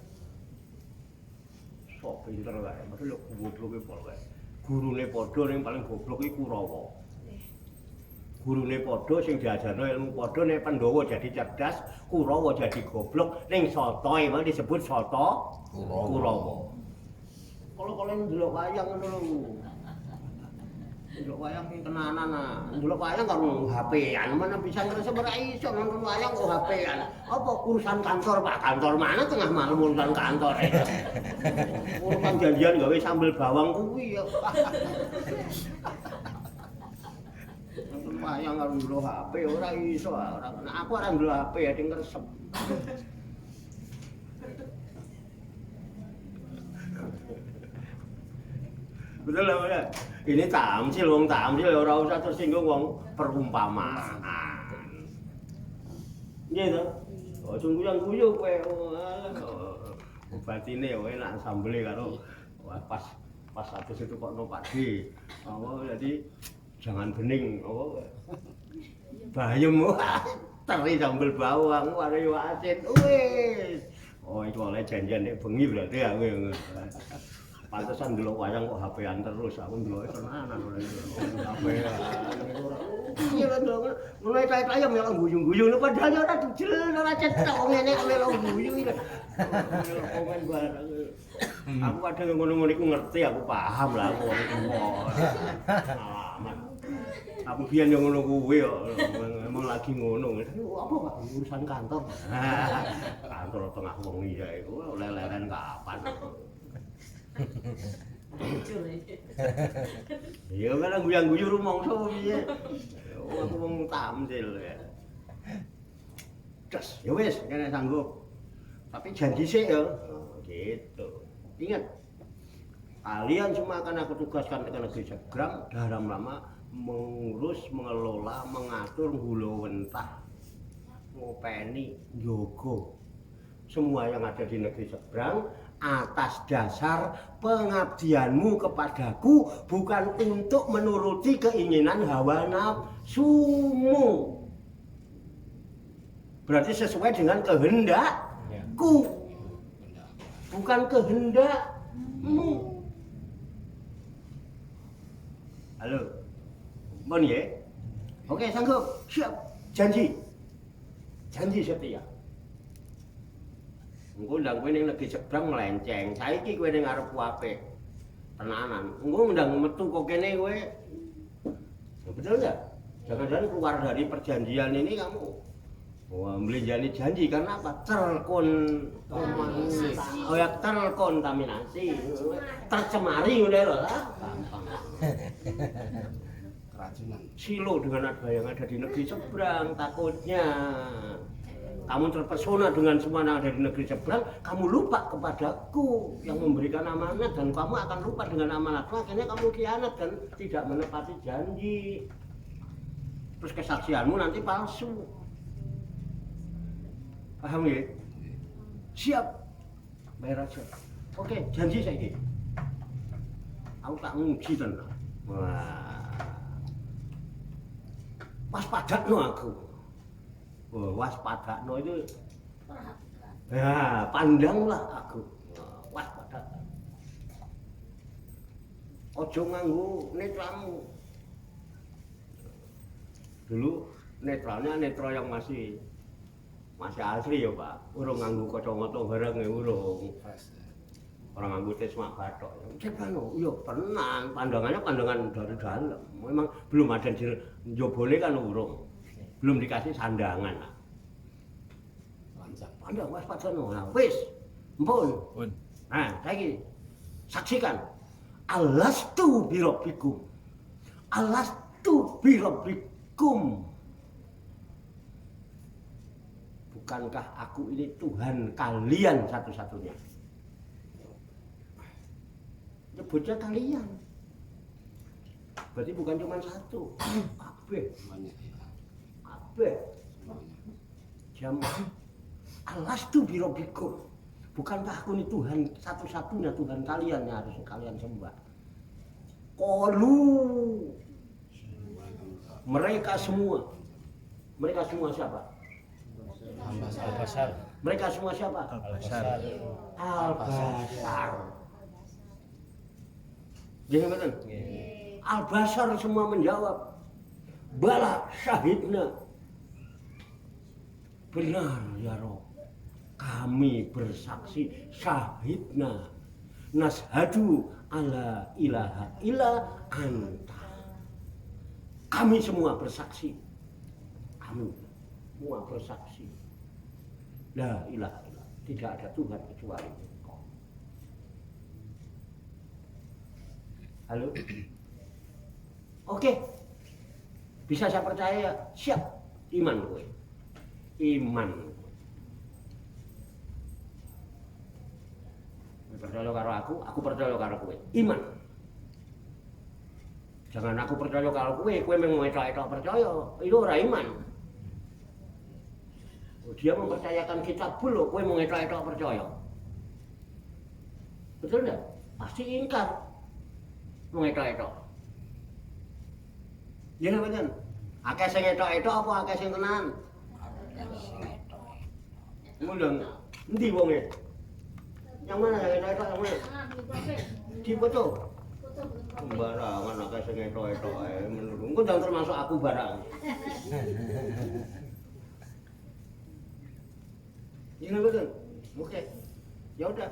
Sok pinter kae, mesti lho gobloke pol kae. Gurune padha ning paling goblok iki Kurawa. Gurune padha sing diajarno ilmu padha nek Pandhawa jadi cerdas, Kurawa jadi goblok, ning sotoe mah disebut soto Kurawa. Kalau kalian ndelok wayang ngono lho. Ndelok wayang ki tenanan ah. Ndelok wayang karo HP-an mana bisa ngerasa ora iso nonton wayang kok HP-an. Apa urusan kantor Pak, kantor mana tengah malam urusan kantor. Urusan janjian gawe sambel bawang kuwi ya. Nonton wayang karo ndelok HP ora iso ora. Nah, aku ora ndelok HP ya ding ngresep. Betul lah, betul. Ini tamsil, wong tamsil ora usah tersinggung wong perumpamaan. Iya toh? Oh, sungguh yang guyu kowe. Batine kowe nak sambele karo wah pas atus itu kok no Pak D. Oh, jadi jangan bening apa. Bayem teri sambel bawang wari asin. Wis. Oh, itu oleh janjian nek bengi berarti aku. Pantesan ndelok wayang kok HP-an terus, aku ndeloke tenanan ora HP-an. Iya lho ndok, mulai cae-cae melok guyu-guyu padahal ora dijel ora cetok wong ngene kok melok guyu iki. Komen barang. Aku kadang ngono-ngono iku ngerti, aku paham lah aku wong tuwa. Alamat. Aku biyen yo ngono kuwi kok, emang lagi ngono. Apa Pak urusan kantor? Kantor tengah wengi ya iku leleren kapan. Iya kan guyang-guyu rumangsa piye. Aku wong tamsil ya. Des, ya wis kene sanggup. Tapi janji sik ya. Gitu. Ingat. Kalian semua akan aku tugaskan ke negeri Seberang dalam lama mengurus, mengelola, mengatur hulu wentah, ngopeni, njogo semua yang ada di negeri Seberang atas dasar pengabdianmu kepadaku bukan untuk menuruti keinginan hawa nafsumu. Berarti sesuai dengan kehendakku, bukan kehendakmu. Halo, Mon ya? Oke, sanggup, siap, janji setia. Engko ndang kowe ning negeri Seberang melenceng. Saiki kowe ning ngarep apik. Tenanan. Engko ndang metu kok kene kowe. Betul enggak? Jangan-jangan keluar dari perjanjian ini kamu melinjani janji karena apa? Oh ya terkontaminasi. Tercemari udah lho lah. Gampang. Keracunan. Silo dengan apa yang ada di negeri Seberang takutnya. Kamu terpesona dengan semua yang ada di negeri Seberang, kamu lupa kepadaku yang memberikan amanat dan kamu akan lupa dengan amanatmu, akhirnya kamu khianat dan tidak menepati janji. Terus kesaksianmu nanti palsu. Paham ya? Siap. Bayar aja. Oke, janji saya ini. Aku tak nguji tenan. Wah. Waspadakno aku. Waspadakno itu ya pandanglah aku waspada. Ojo nganggo netramu. Dulu netralnya netra yang masih asli ya Pak. Urung nganggo kacamata barang ya urung. Orang nganggo tesmak bathok. Cepano, yo tenan, pandangannya pandangan dari dalam. Memang belum ada di njobone kan urung. Belum dikasih sandangan. Pandang waspadano. Nah, wis. Mpun. Nah, saiki saksikan. Alastu birabbikum. Alastu birabbikum. Bukankah aku ini Tuhan kalian satu-satunya? Nyebutnya kalian. Berarti bukan cuma satu. Kabeh. Jamaah alastu birabbikum. Bukankah aku ini Tuhan satu-satunya Tuhan kalian yang harus kalian sembah? Qalu. Mereka semua siapa? Al-Basar. Mereka semua siapa? Al-Basar. Al-Basar. Jadi betul? Al-Basar semua menjawab, bala syahidna. Benar ya Rob, kami bersaksi syahidna. Nashadu ala ilaha illa anta. Kami semua bersaksi. Kami semua bersaksi. La ilaha illallah. Tidak ada Tuhan kecuali Engkau. Halo? Oke. Bisa saya percaya? Siap. Iman gue. Iman. Percaya karo aku percaya karo kowe. Iman. Jangan aku percaya karo kowe memang etok-etok percaya. Itu ora iman. Dia mempercayakan kitabul loh, kowe mau etok-etok percaya. Betul enggak? Pasti ingkar. Mau etok-etok. Ya betul. Akeh sing etok-etok apa akeh sing tenan? Mulung, endi wonge? Yang mana yang etok-etok yang mana? Di foto. Sembarangan akeh sing etok-etok ae menurut. Engko jangan termasuk aku barang. Iya betul. Oke. Ya udah,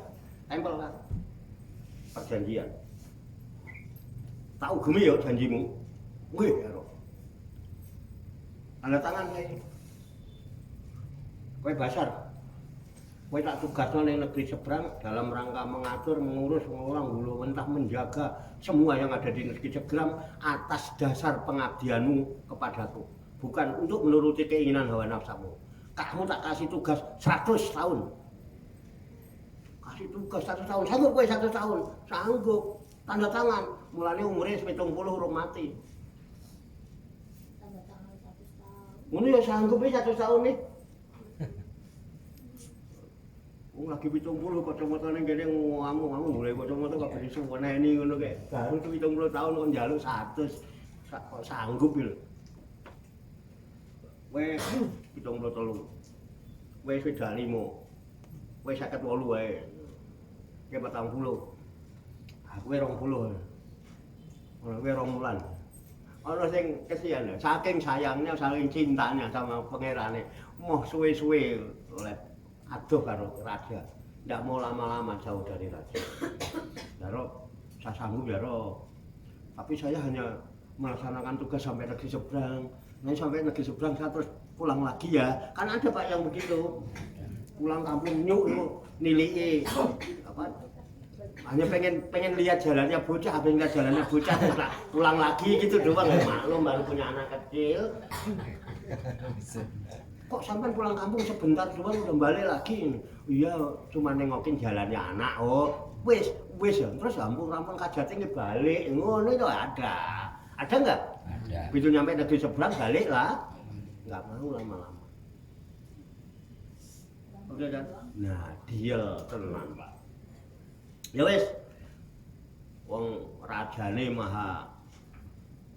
tempel kan. Perjanjian. Tahu gemi ya janjimu. Nggih, ya. Tanda tangan kayak kowe basar. Kowe tak tugasno ning negeri seberang dalam rangka mengatur, mengurus, mengulang, bulu mentah, menjaga semua yang ada di negeri seberang atas dasar pengabdianmu kepadaku. Bukan untuk menuruti keinginan hawa nafsamu. Kamu tak kasih tugas 100 tahun. Kasih tugas 100 tahun. Sanggup kowe 100 tahun? Sanggup. Tanda tangan. Mulane umure 70 urung mati. Ngono ya sanggup iki 100 tahun nih. Wong lagi 70 kacamata ning kene ngamu mulai kacamata kabeh disuweneni ngono kae. Baru 70 tahun kok njaluk 100. Kok sanggup lho. Wes 73. Wes 25. Wes 58 wae. Ke 40. Aku 20. Ora kowe 2 bulan. Ana sing kesian lho, saking sayangnya, saking cintanya sama pangerane, moh suwe-suwe oleh adoh karo raja. Ndak mau lama-lama jauh dari raja. Daro saya sanggup ya roh. Tapi saya hanya melaksanakan tugas sampai negeri seberang. Nanti sampai negeri seberang saya terus pulang lagi ya. Kan ada Pak yang begitu. Pulang kampung nyuk nilai apa? Hanya pengen lihat jalannya bocah, pengen lihat jalannya bocah terus pulang lagi gitu doang. Maklum baru punya anak kecil. Kok sampai pulang kampung sebentar doang udah balik lagi. Iya, cuma nengokin jalannya anak. Oh, wis ya. Terus rampung kajate balik. Ngono itu ada. Ada enggak? Ada. Begitu nyampe negeri seberang balik lah. Enggak mau lama-lama. Oke kan? Nah, deal tenan, Pak. Ya wis. Wong rajane maha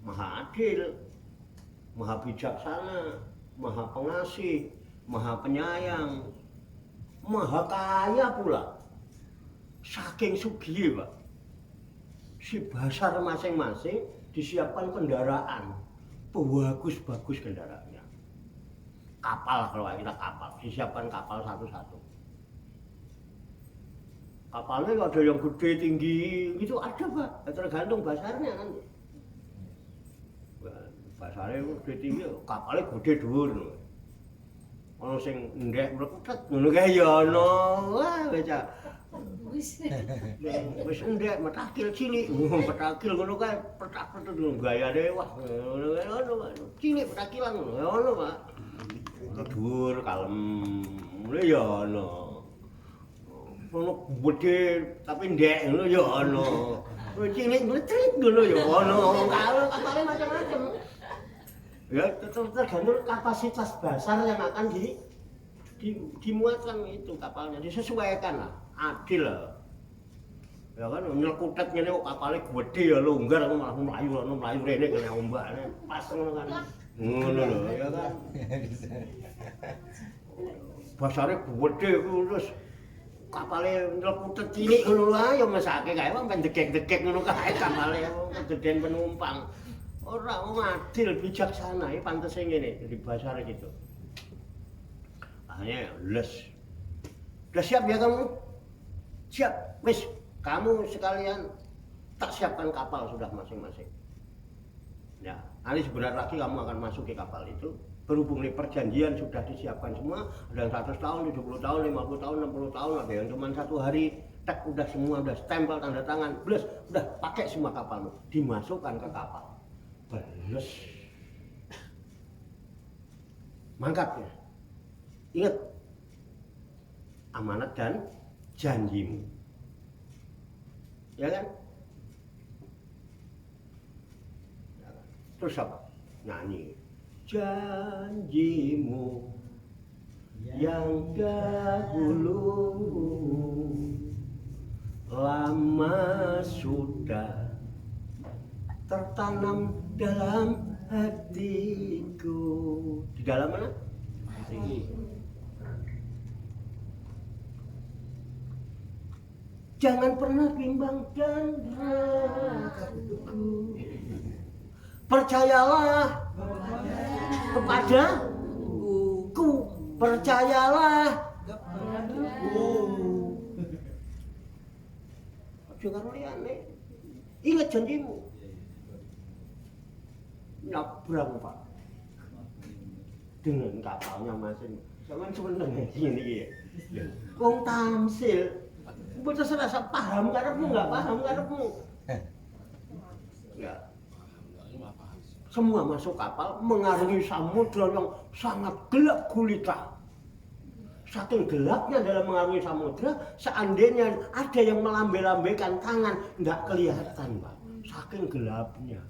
adil, maha bijaksana, maha pengasih, maha penyayang, maha kaya pula. Saking sugih, Pak. Si Basar masing-masing disiapkan kendaraan. Bagus-bagus kendaraannya. Kapal kalau kita kapal, disiapkan kapal satu-satu. Kapalnya nggak ada yang gede tinggi gitu ada Pak, tergantung basarnya kan. Basarnya gede tinggi, kapalnya gede dhuwur. Ono sing ndek mlekutet ngono kae ya ono. Wah baca. Wis ndek metakil cilik, petakil ngono kae petak-petak gayane wah ngono kae ono Pak. Cilik petakilan ngono ono Pak. Dhuwur kalem. Ngono ya ono. Ono gede tapi ndek ngono ya ono. Cilik mletrit ngono ya ono. Kalau kapalnya macam-macam. Ya tergantung kapasitas basar yang akan dimuatkan itu kapalnya, disesuaikan lah, adil lah. Ya kan nyelekutet ngene kok kapalnya gede ya longgar malah mlayu rene kene ombakne pas ngono kan. Ngono lho ya kan. Basare gede terus kapalnya nyelekutet cilik ngono ae ya mesake kae wong pendekek-dekek ngono kae kapalnya kegedean penumpang. Ora wong adil bijaksana iki pantese ngene di basar gitu. Akhirnya les. Udah siap ya kamu? Siap. Wis, kamu sekalian tak siapkan kapal sudah masing-masing. Ya, Nanti sebentar lagi kamu akan masuk ke kapal itu. Berhubung nih perjanjian sudah disiapkan semua, ada yang 100 tahun, 70 tahun, 50 tahun, 60 tahun, ada yang cuma 1 hari, tek udah semua, udah stempel tanda tangan, blus, udah pakai semua kapalmu, dimasukkan ke kapal. Blus. Mangkat ya. Ingat amanat dan janjimu. Ya kan? Terus apa? Nyanyi. Janjimu yang dahulu lama sudah tertanam dalam hatiku. Di dalam mana? Hati. Jangan pernah bimbang dan ragu. Percayalah kepadaku, percayalah kepadaku. Jangan liane. Ingat janjimu. Nyabrang Pak dengan kapalnya masing. Sama sebenarnya gini ya. Wong tamsil. Bocah serasa paham karepmu nggak paham karepmu. Ya. Semua masuk kapal mengarungi samudra yang sangat gelap gulita. Saking gelapnya dalam mengarungi samudra, seandainya ada yang melambai-lambaikan tangan, nggak kelihatan Pak. Saking gelapnya.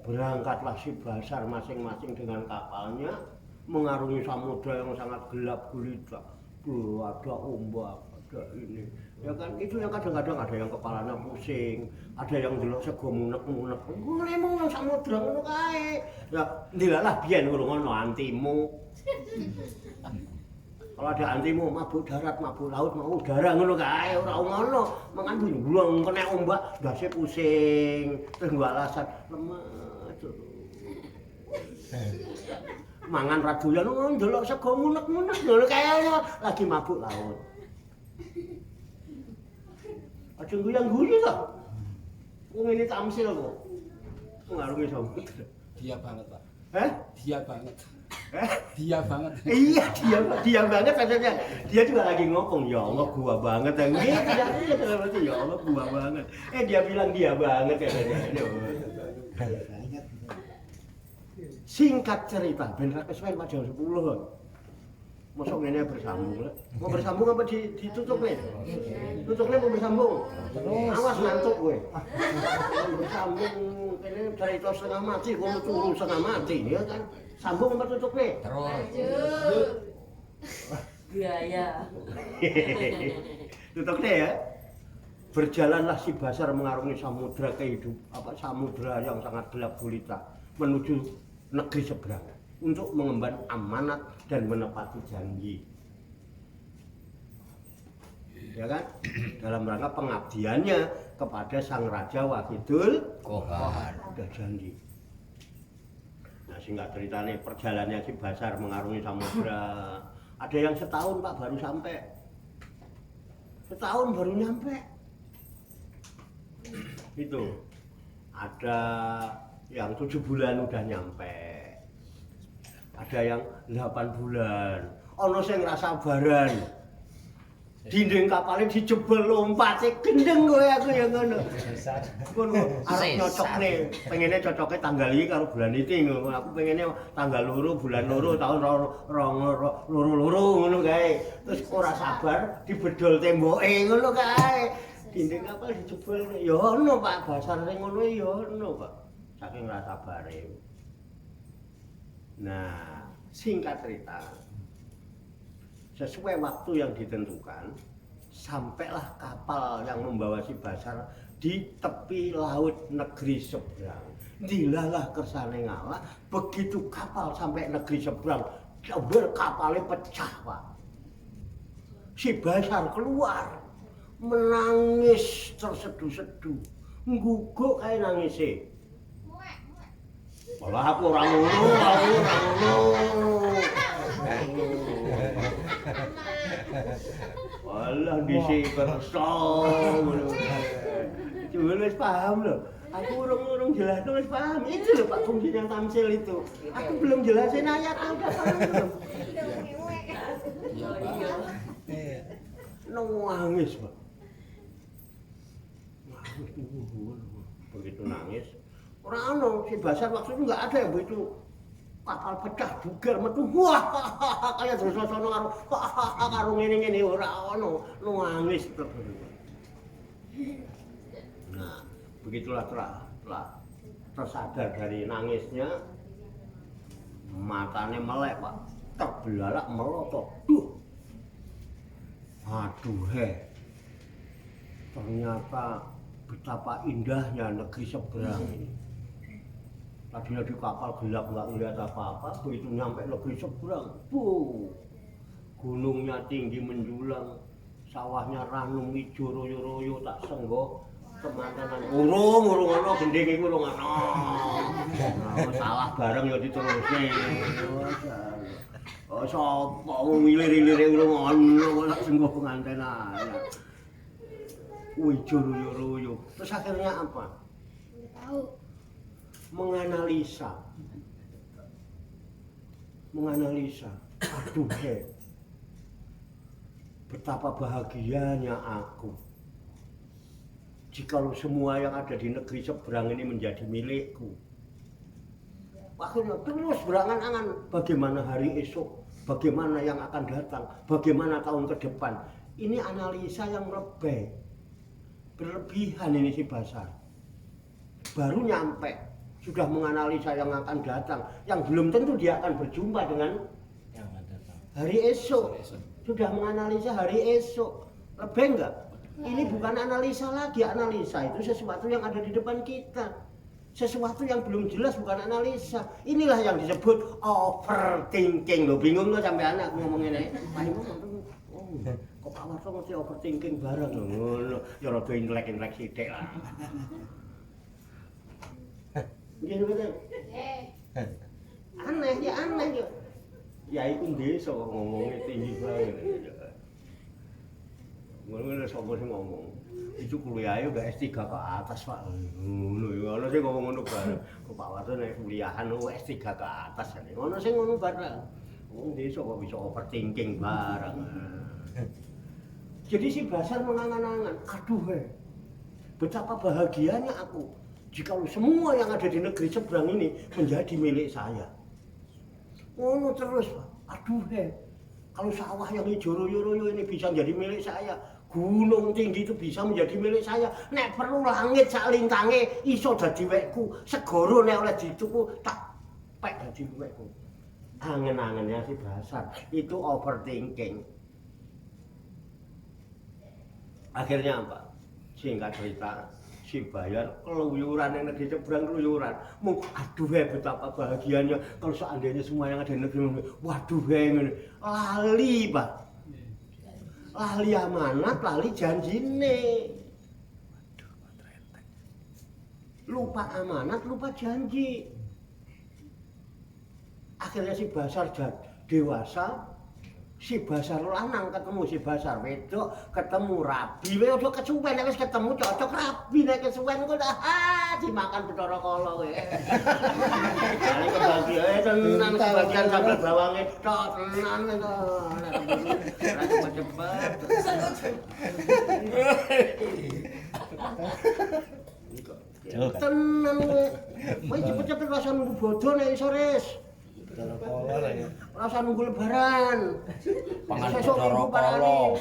Berangkatlah si Basar masing-masing dengan kapalnya mengarungi samudra yang sangat gelap gulita. Ada ombak, ada ini. Ya kan itu yang kadang-kadang ada yang kepalanya pusing, ada yang delok sego munek-munek. Ngono emang nang samudra ngono kae. Ya ndilalah biyen ngono antimu. Kalau ada antimu mabuk darat, mabuk laut, mau udara ngono kae, ora ngono. Mangan blong kena ombak, ndase pusing, terus nggo alasan lemah. Mangan radolan ndelok sego munek-munek ngono kae lagi mabuk laut. Aja guyang-guyu to. Wong ini tamsil kok. Ngarungi samudra. Dia banget, Pak. Hah? Dia banget. Hah? Dia banget. Iya, dia banget katanya. Dia juga lagi ngomong, ya Allah gua banget yang gitu. Ya Allah gua banget. Dia bilang dia banget katanya. Singkat cerita, ben ra kesuwen Pak jam 10 kok. Mosok ngene bersambung lho. Mau bersambung apa ditutup nih? Tutupnya mau bersambung. Awas ngantuk kowe. Bersambung kene cerita setengah mati, kono turu setengah mati ya kan. Sambung apa tutup nih? Terus. Biaya. Tutup deh ya. Berjalanlah si Basar mengarungi samudra samudra yang sangat gelap gulita menuju negeri seberang untuk mengemban amanat dan menepati janji. Ya kan? Dalam rangka pengabdiannya kepada Sang Raja Wahidul Kohar. Udah janji. Nah, singkat ceritanya perjalanannya si Basar mengarungi samudra. Ada yang setahun Pak baru sampai. Setahun baru nyampe. Itu. Ada yang 7 bulan udah nyampe. Ada yang 8 bulan. Ono sing rasa sabaran. Dinding kapalnya dijebol lompat gendeng kowe aku ya ngono. Ngono arep nyocokne, pengennya cocoknya tanggal iki karo bulan iki ngono. Aku pengennya tanggal 2 bulan 2 tahun 22 ngono kae. Terus ora sabar dibedol temboke ngono kae. Dinding kapal dijebol ya ono Pak, Basar sing ngono ya ono Pak. Saking ora sabare. Nah, singkat cerita, sesuai waktu yang ditentukan, sampailah kapal yang membawa si Basar di tepi laut negeri seberang. Dilalah kersane ngalah, begitu kapal sampai negeri seberang, kapalnya pecah Pak. Si Basar keluar, menangis terseduh-seduh, ngguguk kayak nangisnya. Malah aku ora ngono. Walah dhisik kersa ngono. Wis paham lho. Aku urung jelas wis paham. Itu loh Pak fungsinya tamsil itu. Aku belum jelasin ayatnya udah paham belum? Iya, Pak. Nangis, Pak. Begitu nangis. Orang ono si Basar maksudnya nggak ada ya begitu kapal pecah bugar metu wah kayak terus sono karo ngene-ngene ora ono nangis terus. Nah, begitulah telah tersadar dari nangisnya matanya melek Pak terbelalak melotot. Aduh ternyata betapa indahnya negeri seberang ini. Tadinya di kapal gelap nggak ngeliat apa-apa, begitu nyampe negeri seberang, gunungnya tinggi menjulang, sawahnya ranum ijo royo-royo tak senggo, teman-teman urung ono gendeng iku urung ono. Salah bareng ya diterusne. Oh sapa ngilir-ilire urung ono kok senggo penganten ae. Ijo royo-royo. Terus akhirnya apa? Tahu. Menganalisa, aduh betapa bahagianya aku jikalau semua yang ada di negeri seberang ini menjadi milikku. Akhirnya terus berangan-angan bagaimana hari esok, bagaimana yang akan datang, bagaimana tahun ke depan. Ini analisa yang berlebihan ini si Basar. Baru nyampe sudah menganalisa yang akan datang, yang belum tentu dia akan berjumpa dengan yang akan datang. hari esok. Sudah menganalisa hari esok. Lebih enggak? Ini bukan analisa lagi, analisa itu sesuatu yang ada di depan kita. Sesuatu yang belum jelas bukan analisa. Inilah yang disebut overthinking. Loh, bingung lo sampai anak ngomong ini. Kok Pak Warso mesti overthinking bareng ngono. Ya rada intelek-intelek sithik lah. Gitu betul. Aneh ya. Ya itu desa kok ngomongnya tinggi banget. Ngono sapa sing ngomong. Itu kuliahnya udah S3 ke atas Pak. Ngono ya ono sing ngomong ngono bareng. Kok Pak Warso nek kuliahan S3 ke atas kan. Ono sing ngono bareng. Wong desa kok bisa overthinking bareng. Jadi si Basar mengangan-angan, aduh betapa bahagianya aku jikalau semua yang ada di negeri seberang ini menjadi milik saya. Ngono terus Pak, aduh kalau sawah yang hijau royo-royo ini bisa menjadi milik saya, gunung tinggi itu bisa menjadi milik saya, nek perlu langit sak lintange iso dadi wekku, segoro nek oleh dituku tak pek dadi wekku. Angen-angennya si Basar itu overthinking. Akhirnya apa? Singkat cerita, si Bayar keluyuran yang negeri seberang keluyuran. Aduh betapa bahagianya kalau seandainya semua yang ada di negeri. Waduh lali Pak. Lali amanat, lali janjine. Lupa amanat, lupa janji. Akhirnya si Basar dewasa. Si Basar lanang ketemu si Basar wedok ketemu rabi we ojo kesuwen nek wis ketemu cocok rabi nek kesuwen kok dimakan Bathara Kala kowe. Kali kebahagiaan tenan kebahagiaan sambil bawange tok tenan to. Ora cepet-cepet. Tenan kowe. Kowe cepet-cepet rasa nunggu bodho nek iso res. Rasa nunggu lebaran. Pangan Bathara Kala.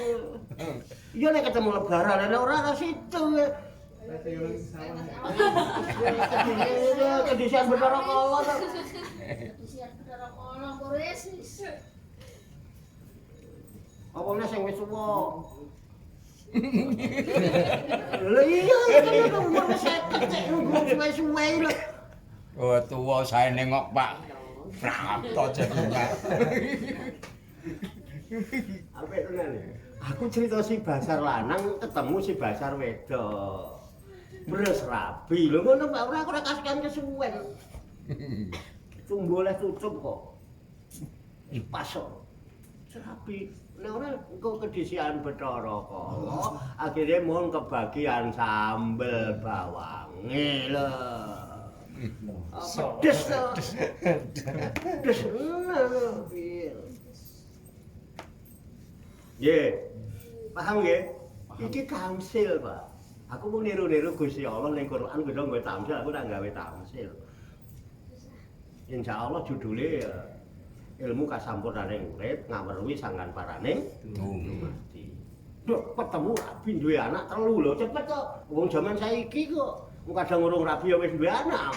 Iya nek ketemu lebaran nek ora ka situ. Kedisian Bathara Kala to. Kedisian Bathara Kala kores. Apa nek sing wis tuwa? Lha iya iki umur wis 50 nunggu suwe-suwe lho. Oh, tuwa sae nengok Pak. Prapto jadinya. Apa tenan ya? Aku cerita si Basar lanang ketemu si Basar wedok. Beres rabi lho ngono Pak ora kasihan kesuwen. Itu boleh tutup kok. Pas kok. rapi. Nek ora engko kedisian Bathara Kala, akhire mung kebagian sambel bawange lho. Pedes lho. Pedes lho. Nggih. Paham nggih? Iki tamsil, Pak. Aku mau niru-niru Gusti Allah ning Quran kudu nggawe tamsil, aku tak gawe tamsil. Insyaallah judule ilmu kasampurnaning urip ngaweruhi sangkan paraning dumati. Duh, ketemu rabi duwe anak 3 lho, cepet kok. Wong jaman saiki kok kadang urung rabi ya wis duwe anak.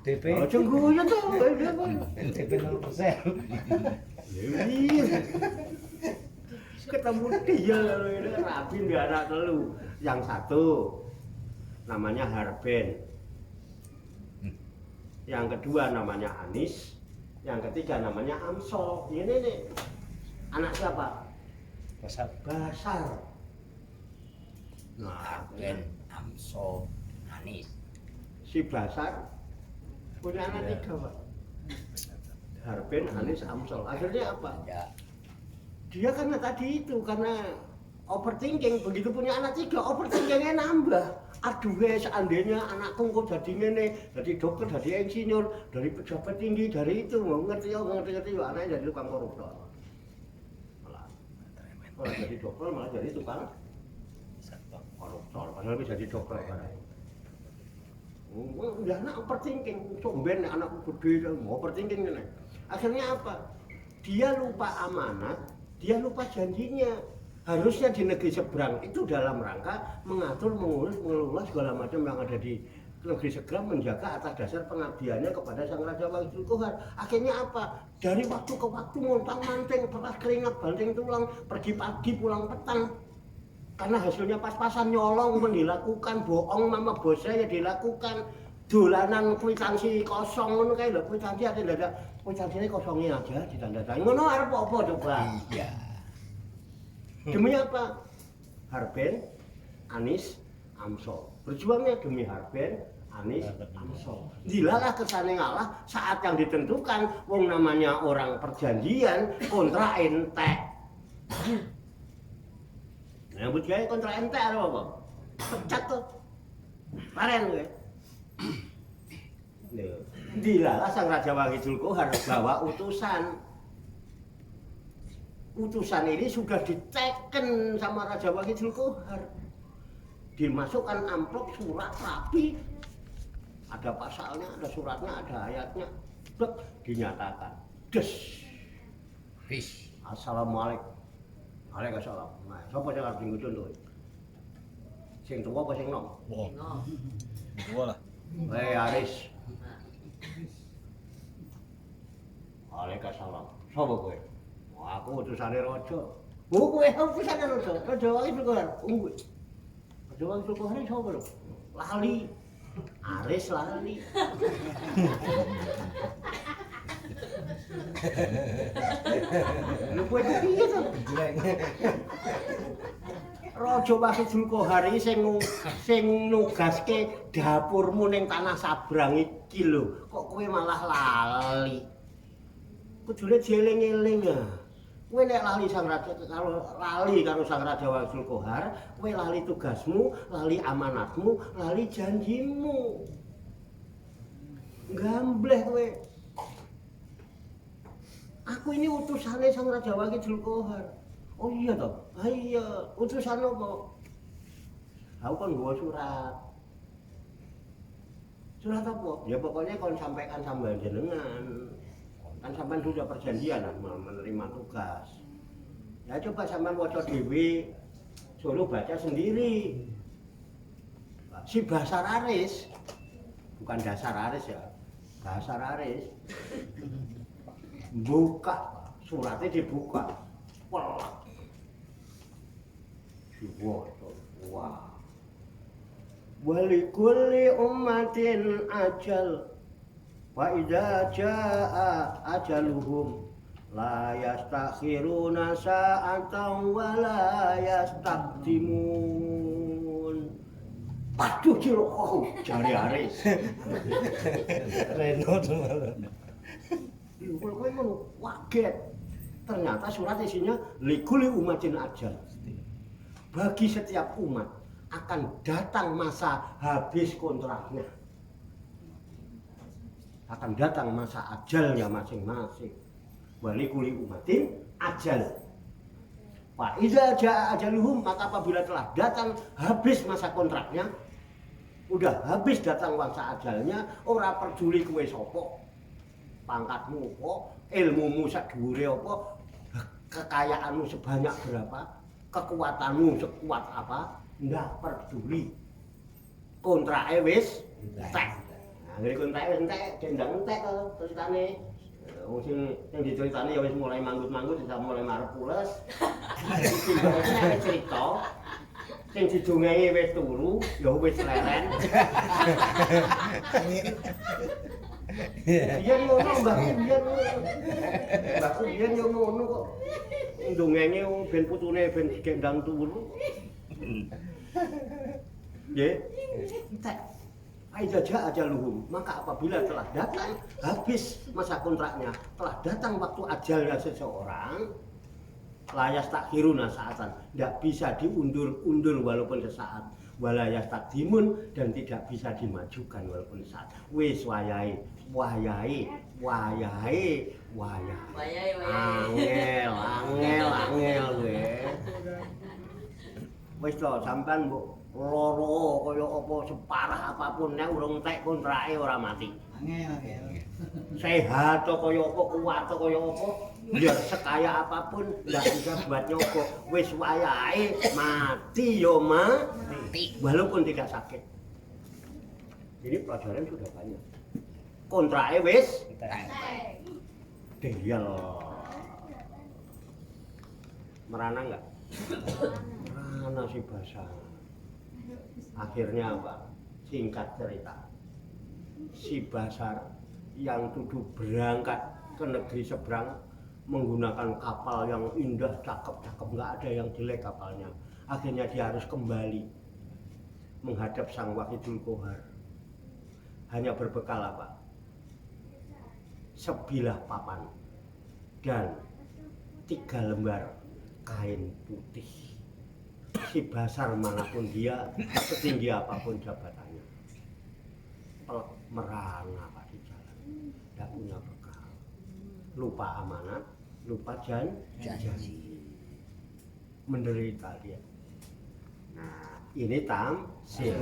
DP. Aja guyu to, DP 0%. Ketemu dia rabi duwe anak 3. Yang satu namanya Harben. Yang kedua namanya Anis. Yang ketiga namanya Amsol. Ini nih anak siapa? Basar. Nah, Ben Amso Anis. si Basar punya anak 3, Pak. Harben, Anis, Amsol. Akhirnya apa? Ya. Dia karena tadi itu, karena overthinking, begitu punya anak 3, overthinkingnya nambah. Aduh seandainya anakku kok jadi ngene, jadi dokter, jadi insinyur, dari pejabat tinggi, dari itu, ngerti anaknya jadi tukang koruptor. Malah jadi dokter, malah jadi tukang koruptor, padahal bisa jadi dokter. Udah anak overthinking, somben anakku gede, mau overthinking ini. Akhirnya apa? Dia lupa amanat, dia lupa janjinya. Harusnya di negeri seberang itu dalam rangka mengatur, mengurus, mengelola segala macam yang ada di negeri seberang, menjaga atas dasar pengabdiannya kepada Sang Raja Wali Zulkohar. Akhirnya apa? Dari waktu ke waktu montang-manting, pelas keringat, banting tulang, pergi pagi pulang petang. Karena hasilnya pas-pasan, nyolong pun dilakukan, bohong mama bosnya ya dilakukan, dolanan kwitansi kosong ngono kae lho, kwitansi ada dadak kwitansinya kosongnya aja ditandai. Ngono arep apa coba? Iya. Demi apa? Harben, Anis, Amsol. Berjuangnya demi Harben, Anis, Amsol. Dilalah kesane ngalah saat yang ditentukan, wong namanya orang perjanjian kontra entek. Yang budaya kontra entek apa? Pecat tuh. Paren gue. Dilalah Sang Raja Wali Zulkohar bawa utusan. Utusan ini sudah diteken sama Raja Wali Zulkohar. Dimasukkan amplop surat rapi. Ada pasalnya, ada suratnya, ada ayatnya. Blok, dinyatakan. Des. Assalamualaikum. Waalaikumsalam. Nah, sapa sing arep ngudun to? Sing tuwa apa sing nom? Wah, dua lah. Aris. Waalaikumsalam. Sapa kowe? Aku utusane raja. Oh, kowe utusane raja. Raja Wali Zulkohar. Raja Wali Zulkohar sapa lho? Lali. Aris lali. Lho kowe piye to? Raja Wali Zulkohar iki sing nugaske dapurmu ning tanah sabrang iki lho. Kok kowe malah lali? Kudune dieling-eling ya. Kowe nek lali Sang Raja karo Sang Raja Wali Zulkohar, kowe lali tugasmu, lali amanatmu, lali janjimu. Gambleh kowe. Aku ini utusane Sang Raja Wali Zulkohar. Oh iya toh? Ah iya, utusan apa? Aku kan nggawa surat. Surat apa? Ya pokoknya kon sampaikan sama jenengan. Kan sampean sudah perjanjian menerima tugas. Ya coba sampean waca dhewe, suruh baca sendiri. Si Basar Aris, bukan Dasar Aris ya, Basar Aris. Buka, suratnya dibuka. Pelak. Wah. Wali kulli ummatin ajal. Wa idza jaa ajaluhum la yastakhiruna sa'atan wa la yastaqdimun. Waduh ciloko jare Aris. Reno tuh. Kowe ngono kaget. Ternyata surat isinya likuli umatin ajal. Bagi setiap umat akan datang masa habis kontraknya. Akan datang masa ajalnya masing-masing. Walikuli umatin ajal. Fa iza jaa ajaluhum, maka apabila telah datang habis masa kontraknya, udah habis datang masa ajalnya, ora peduli kowe sapa, pangkatmu apa, ilmumu sak dhuwure apa, kekayaanmu sebanyak berapa, kekuatanmu sekuat apa, ndak peduli. Kontrake wis entek. Nah, ngene kontrake wis entek, dendang entek to ceritane. Wong sing diceritani ya wis mulai manggut-manggut, wis mulai marep pules. Iki cerita sing didongenge wis turu, ya wis leren. Biyen ngono mbahku biyen. Mbahku biyen yo ngono kok. Ndongenge ben putune ben gendang turu. Nggih. Entek. Aiza jaa ajaluhum, maka apabila telah datang habis masa kontraknya, telah datang waktu ajalnya seseorang, layas takhiruna saatan, tidak bisa diundur-undur walaupun sesaat, walayas takdimun, dan tidak bisa dimajukan walaupun sesaat. Wis wayai, wayai, wayai, wayai, angel weh. Wis to sampean mbok loro kaya apa separah apapun nek urung entek kontrake ora mati. Sehat kaya apa, kuat kaya apa, biar sekaya apapun ndak bisa buat nyogok. Wis wayahe mati yo mati walaupun tidak sakit. Ini pelajaran sudah banyak. Kontrake wis deyel. Merana enggak? Merana si bahasa. Akhirnya apa? Singkat cerita, si Basar yang tuduh berangkat ke negeri seberang menggunakan kapal yang indah, cakep-cakep, nggak ada yang jelek kapalnya. Akhirnya dia harus kembali menghadap Sang Wahidul Qahar. Hanya berbekal apa? Sebilah papan dan 3 lembar kain putih. Si Basar manapun dia, setinggi apapun jabatannya, merana Pak di jalan, tidak punya bekal, lupa amanat, lupa janji, menderita dia. Nah, ini tamsil.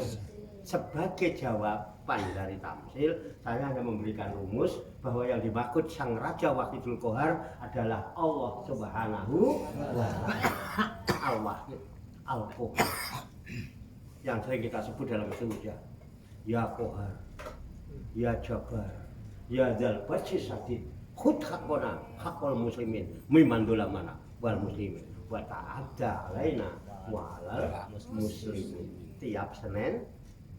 Sebagai jawaban dari tamsil, saya hanya memberikan rumus bahwa yang dimaksud Sang Raja Wahidul Qahar adalah Allah Subhanahu wa Ta'ala, Al-Wahid, Al-Qahar, yang sering kita sebut dalam sujud. Ya Qahar, Ya Jabbar, Ya Dzal Batsi Sadid, khud haqqana haqqal muslimin mimman dolamana wal muslimin wa ta'adda alaina wa alal muslimin. Tiap Senin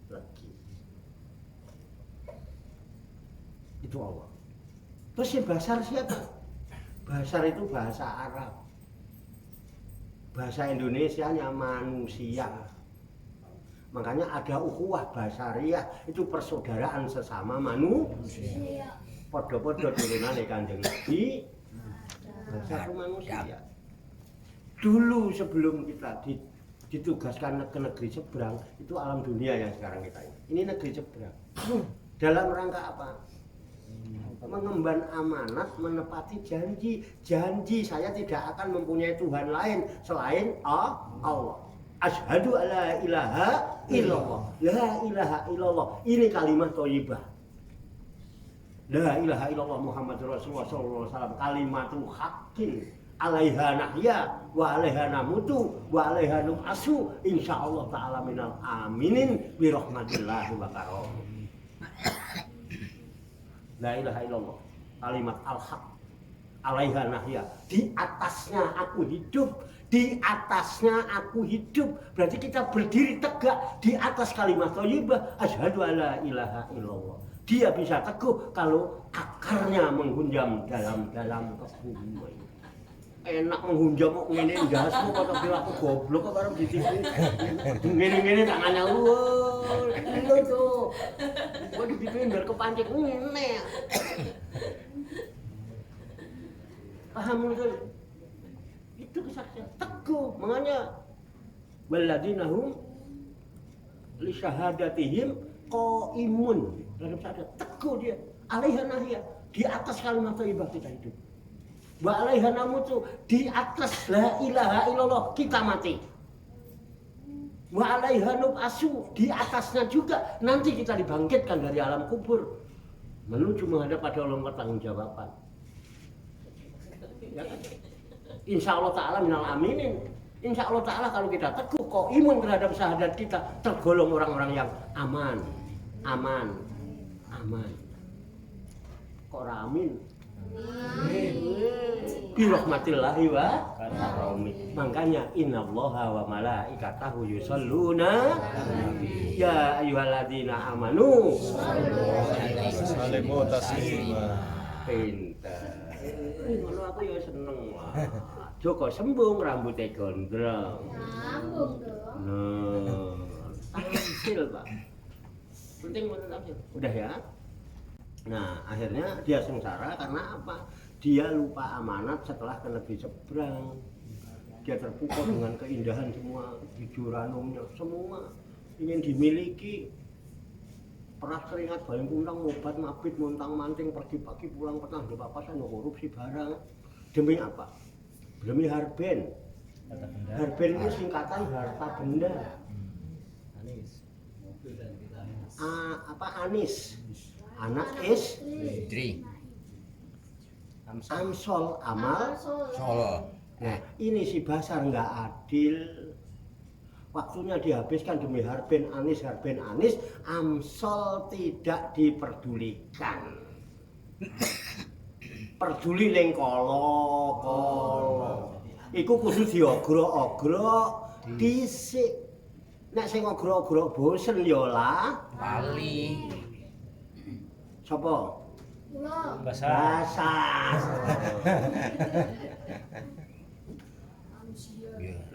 lagi. Itu Allah. Terus si Basar siapa? Basar itu bahasa Arab. Bahasa Indonesianya manusia. Makanya ada ukhuwah basariyah, itu persaudaraan sesama manusia. Podo-podo turunane Kanjeng Nabi. Basar itu manusia. Dulu sebelum kita ditugaskan ke negeri seberang, itu alam dunia yang sekarang kita ini. Ini negeri seberang. Dalam rangka apa? Mengemban amanat, menepati janji. Janji saya tidak akan mempunyai Tuhan lain selain Allah. Asyhadu alla ilaha illallah. La ilaha illallah. Ini kalimat thayyibah. La ilaha illallah Muhammadur Rasulullah sallallahu alaihi wasallam, kalimatu haqqin. Alaiha nahya wa alaiha namutu wa alaiha nub'asu insyaallah ta'ala minal aminin bi rahmatillahi wa karamah. La ilaha illallah, kalimat al-haq, alaiha nahya, di atasnya aku hidup, di atasnya aku hidup. Berarti kita berdiri tegak di atas kalimat thayyibah asyhadu alla ilaha illallah. Dia bisa teguh kalau akarnya menghunjam dalam kebumian. Enak menghunjam kok ngene ndasmu kok bilang aku goblok kok karo di TV. Ngene-ngene tangannya lho tuh. Kok dibikin biar kepancing ngene. Paham itu? Itu kesaksian teguh. Makanya walladzina hum li syahadatihim qaimun. Dalam syahadat teguh dia. Alaiha nahya, di atas kalimat thayyibah kita hidup. Wa alaiha namutu, di atas la ilaha illallah kita mati. Wa alaiha nub'asu, di atasnya juga nanti kita dibangkitkan dari alam kubur menuju menghadap pada Allah pertanggungjawaban. Ya kan? Insya Allah Ta'ala minal aminin. Insya Allah Ta'ala kalau kita teguh kok imun terhadap syahadat kita, tergolong orang-orang yang aman. Kok ramin? Birahmatillahi wa karami. Makanya innallaha wa malaikatahu yusholluna ya ayyuhalladzina amanu Assalamualaikum taslima. pinter. Ngono aku ya seneng. Joko sembung rambutnya gondrong. Nyambung dong. Tamsil Pak. Penting mana tamsil? Udah ya. Nah akhirnya dia sengsara karena apa? Dia lupa amanat setelah ke negeri seberang. Dia terpukau dengan keindahan semua, jujuranumnya semua ingin dimiliki. Peras keringat bayang kuntang, mobat mabit, montang manting, pergi pagi pulang petang, di papasan, korupsi barang. Demi apa? Demi harben. Harben itu singkatan harta benda. Anis? Anak Dri. Amsol, amal. Solo. Nah, ini si Basar nggak adil. Waktunya dihabiskan demi harben anis, Amsol tidak diperdulikan. Peduli ning kala. Iku kudu diogro-ogro dhisik. Nek sing ogro-ogro bosen ya lah. Lali. Sapa? Kula. Basar.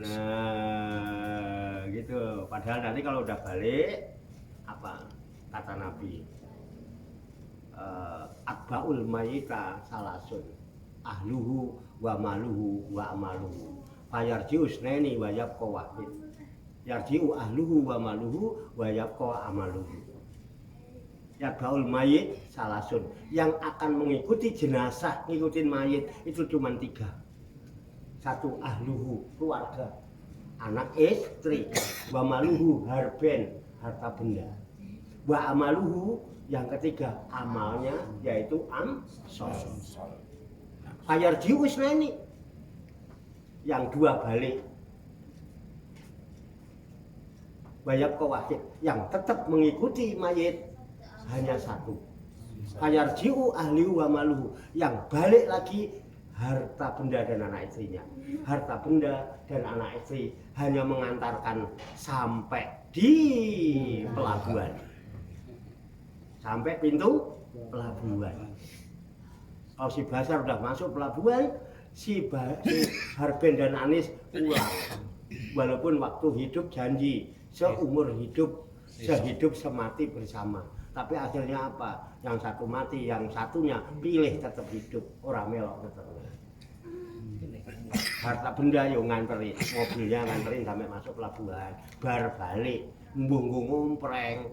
Nah, gitu. Padahal nanti kalau udah balik, apa kata Nabi? Atba'ul mayita salasun, ahluhu wa maluhu wa amaluhu. Fayarji'u usnaini wa yabqa wahid. Yarji'u ahluhu wa maluhu wa yabqa amaluhu. Atba'ul mayit salasun, yang akan mengikuti jenazah, ngikutin mayit itu cuma 3. 1 ahluhu, keluarga, anak istri, wa maluhu harben, harta benda, wa amaluhu, yang ketiga amalnya yaitu amsol. Fayarji'u usnaini, yang 2 balik, wayabqa wahid, yang tetap mengikuti mayit hanya 1. Fayarji'u ahlihu wa maluhu, yang balik lagi harta benda dan anak istrinya. Harta benda dan anak istri hanya mengantarkan sampai di pelabuhan, sampai pintu pelabuhan. Kalau si Basar udah masuk pelabuhan, si Harben dan Anis pulang. Walaupun waktu hidup janji seumur hidup, sehidup semati bersama. Tapi akhirnya apa? Yang satu mati, yang satunya pilih tetap hidup, orang melok tetap. Harta benda yo nganterin, mobilnya nganterin sampai masuk pelabuhan, bar balik, mbunggung ngompreng,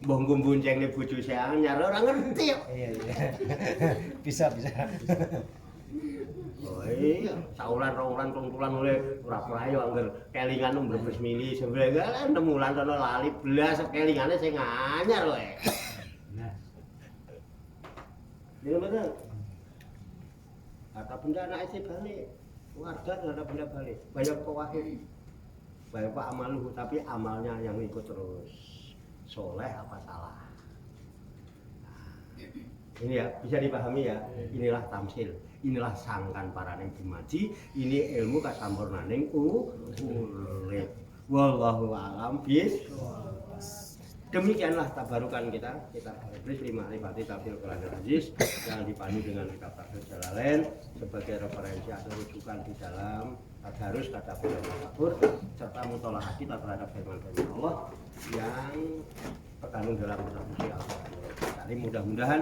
mbunggung bonceng nih bojo saya anyar, orang ngerti yo. Iya. Bisa. Oh iya, saulan, ronglan, tungtulan mulai ora-ora yo angger kelingan mbrebes mili sebenarnya 6 wulan tono lali blas kelingane sing anyar kowe. Iya bener. Harta benda anak istri balik, keluarga harta benda balik, bayar kok wahid, bayar pak amaluhu, tapi amalnya yang ikut terus, soleh apa salah. Ini ya bisa dipahami ya, inilah tamsil, inilah sangkan para neng dimaji, ini ilmu kasampurnaning urip. Wallahu a'lam bishawab. Demikianlah tabarukan kita Iblis 5 Rifati Tafsir Quranul Aziz yang dipandu dengan kitab Tafsir Jalalain sebagai referensi atau rujukan di dalam tadarus, tadabbur dan tafakkur serta muthala'ah kita terhadap firman-firman Allah yang terkandung dalam kitab suci Al-Qur'an. Mudah-mudahan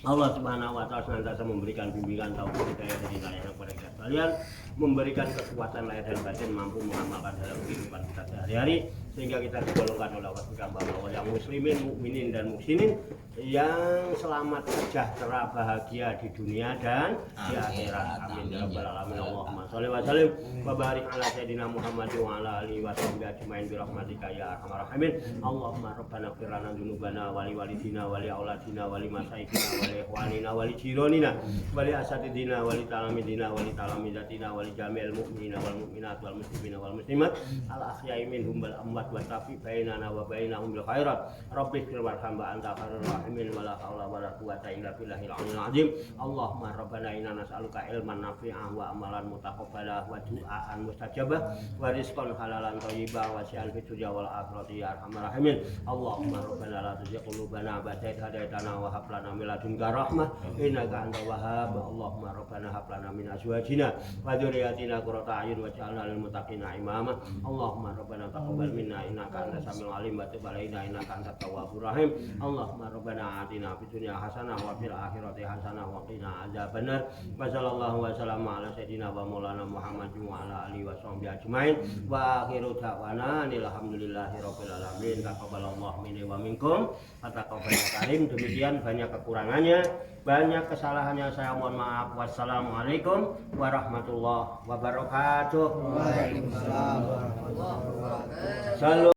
Allah Subhanahu wa taala senantiasa memberikan bimbingan taufik hidayah dan hidayah kepada kita sekalian, memberikan kekuatan lahir dan batin mampu mengamalkan dalam kehidupan kita sehari-hari sehingga kita digolongkan oleh Allah bahwa yang muslimin, mukminin dan muhsinin yang selamat sejahtera bahagia di dunia dan di akhirat. Amin ya rabbal alamin. Allahumma shalli wa sallim wa barik ala sayyidina Muhammad wa ala alihi wa sahbihi ajmain bi rahmatika ya arhamar rahimin. Allahumma rabbana ighfir lana dzunubana wa li walidina wa li auladina wa li masyayikhina wa li ikhwanina wa li jironina wa li asatidina wa li talamidina wa li talamidatina wa li jami'il mu'minina wal mu'minat wal muslimina wal muslimat al ahya'i minhum wal amwat wa tafi bainana wa bainahum bil khairat. Rabbi ighfir warham wa anta khairur rahimin wa la haula wa la quwwata illa billahil aliyyil azim. Allahumma rabbana inna nas'aluka ilman nafi'an wa amalan mutaqabbalah wa du'aan mustajabah wa rizqan halalan thayyibah wa sya'al fid dunya wal akhirati ya arhamar rahimin. Allahumma rabbana la tuzigh qulubana ba'da idh hadaytana wa hab lana min ladunka rahmah innaka antal wahhab. Allahumma rabbana hab lana min azwajina wa dzurriyyatina qurrata a'yun waj'alna lil muttaqina imama. Allahumma rabbana taqabbal minna innaka antas samiul alim wa tub alaina innaka antat tawwabur rahim. Allahumma rabbana atina fid dunya hasanah wa fil akhirati hasanah wa qina adzabannar. Wa sallallahu wa sallama ala sayyidina wa maulana Muhammad wa ala alihi wa sahbihi ajmain. Wa akhiru da'wana alhamdulillahi rabbil alamin. Taqabbalallahu minni wa minkum. Taqabbal karim. Demikian banyak kekurangannya, banyak kesalahannya, saya mohon maaf. Wassalamualaikum warahmatullahi wabarakatuh. Waalaikumsalam warahmatullahi wabarakatuh. Salam.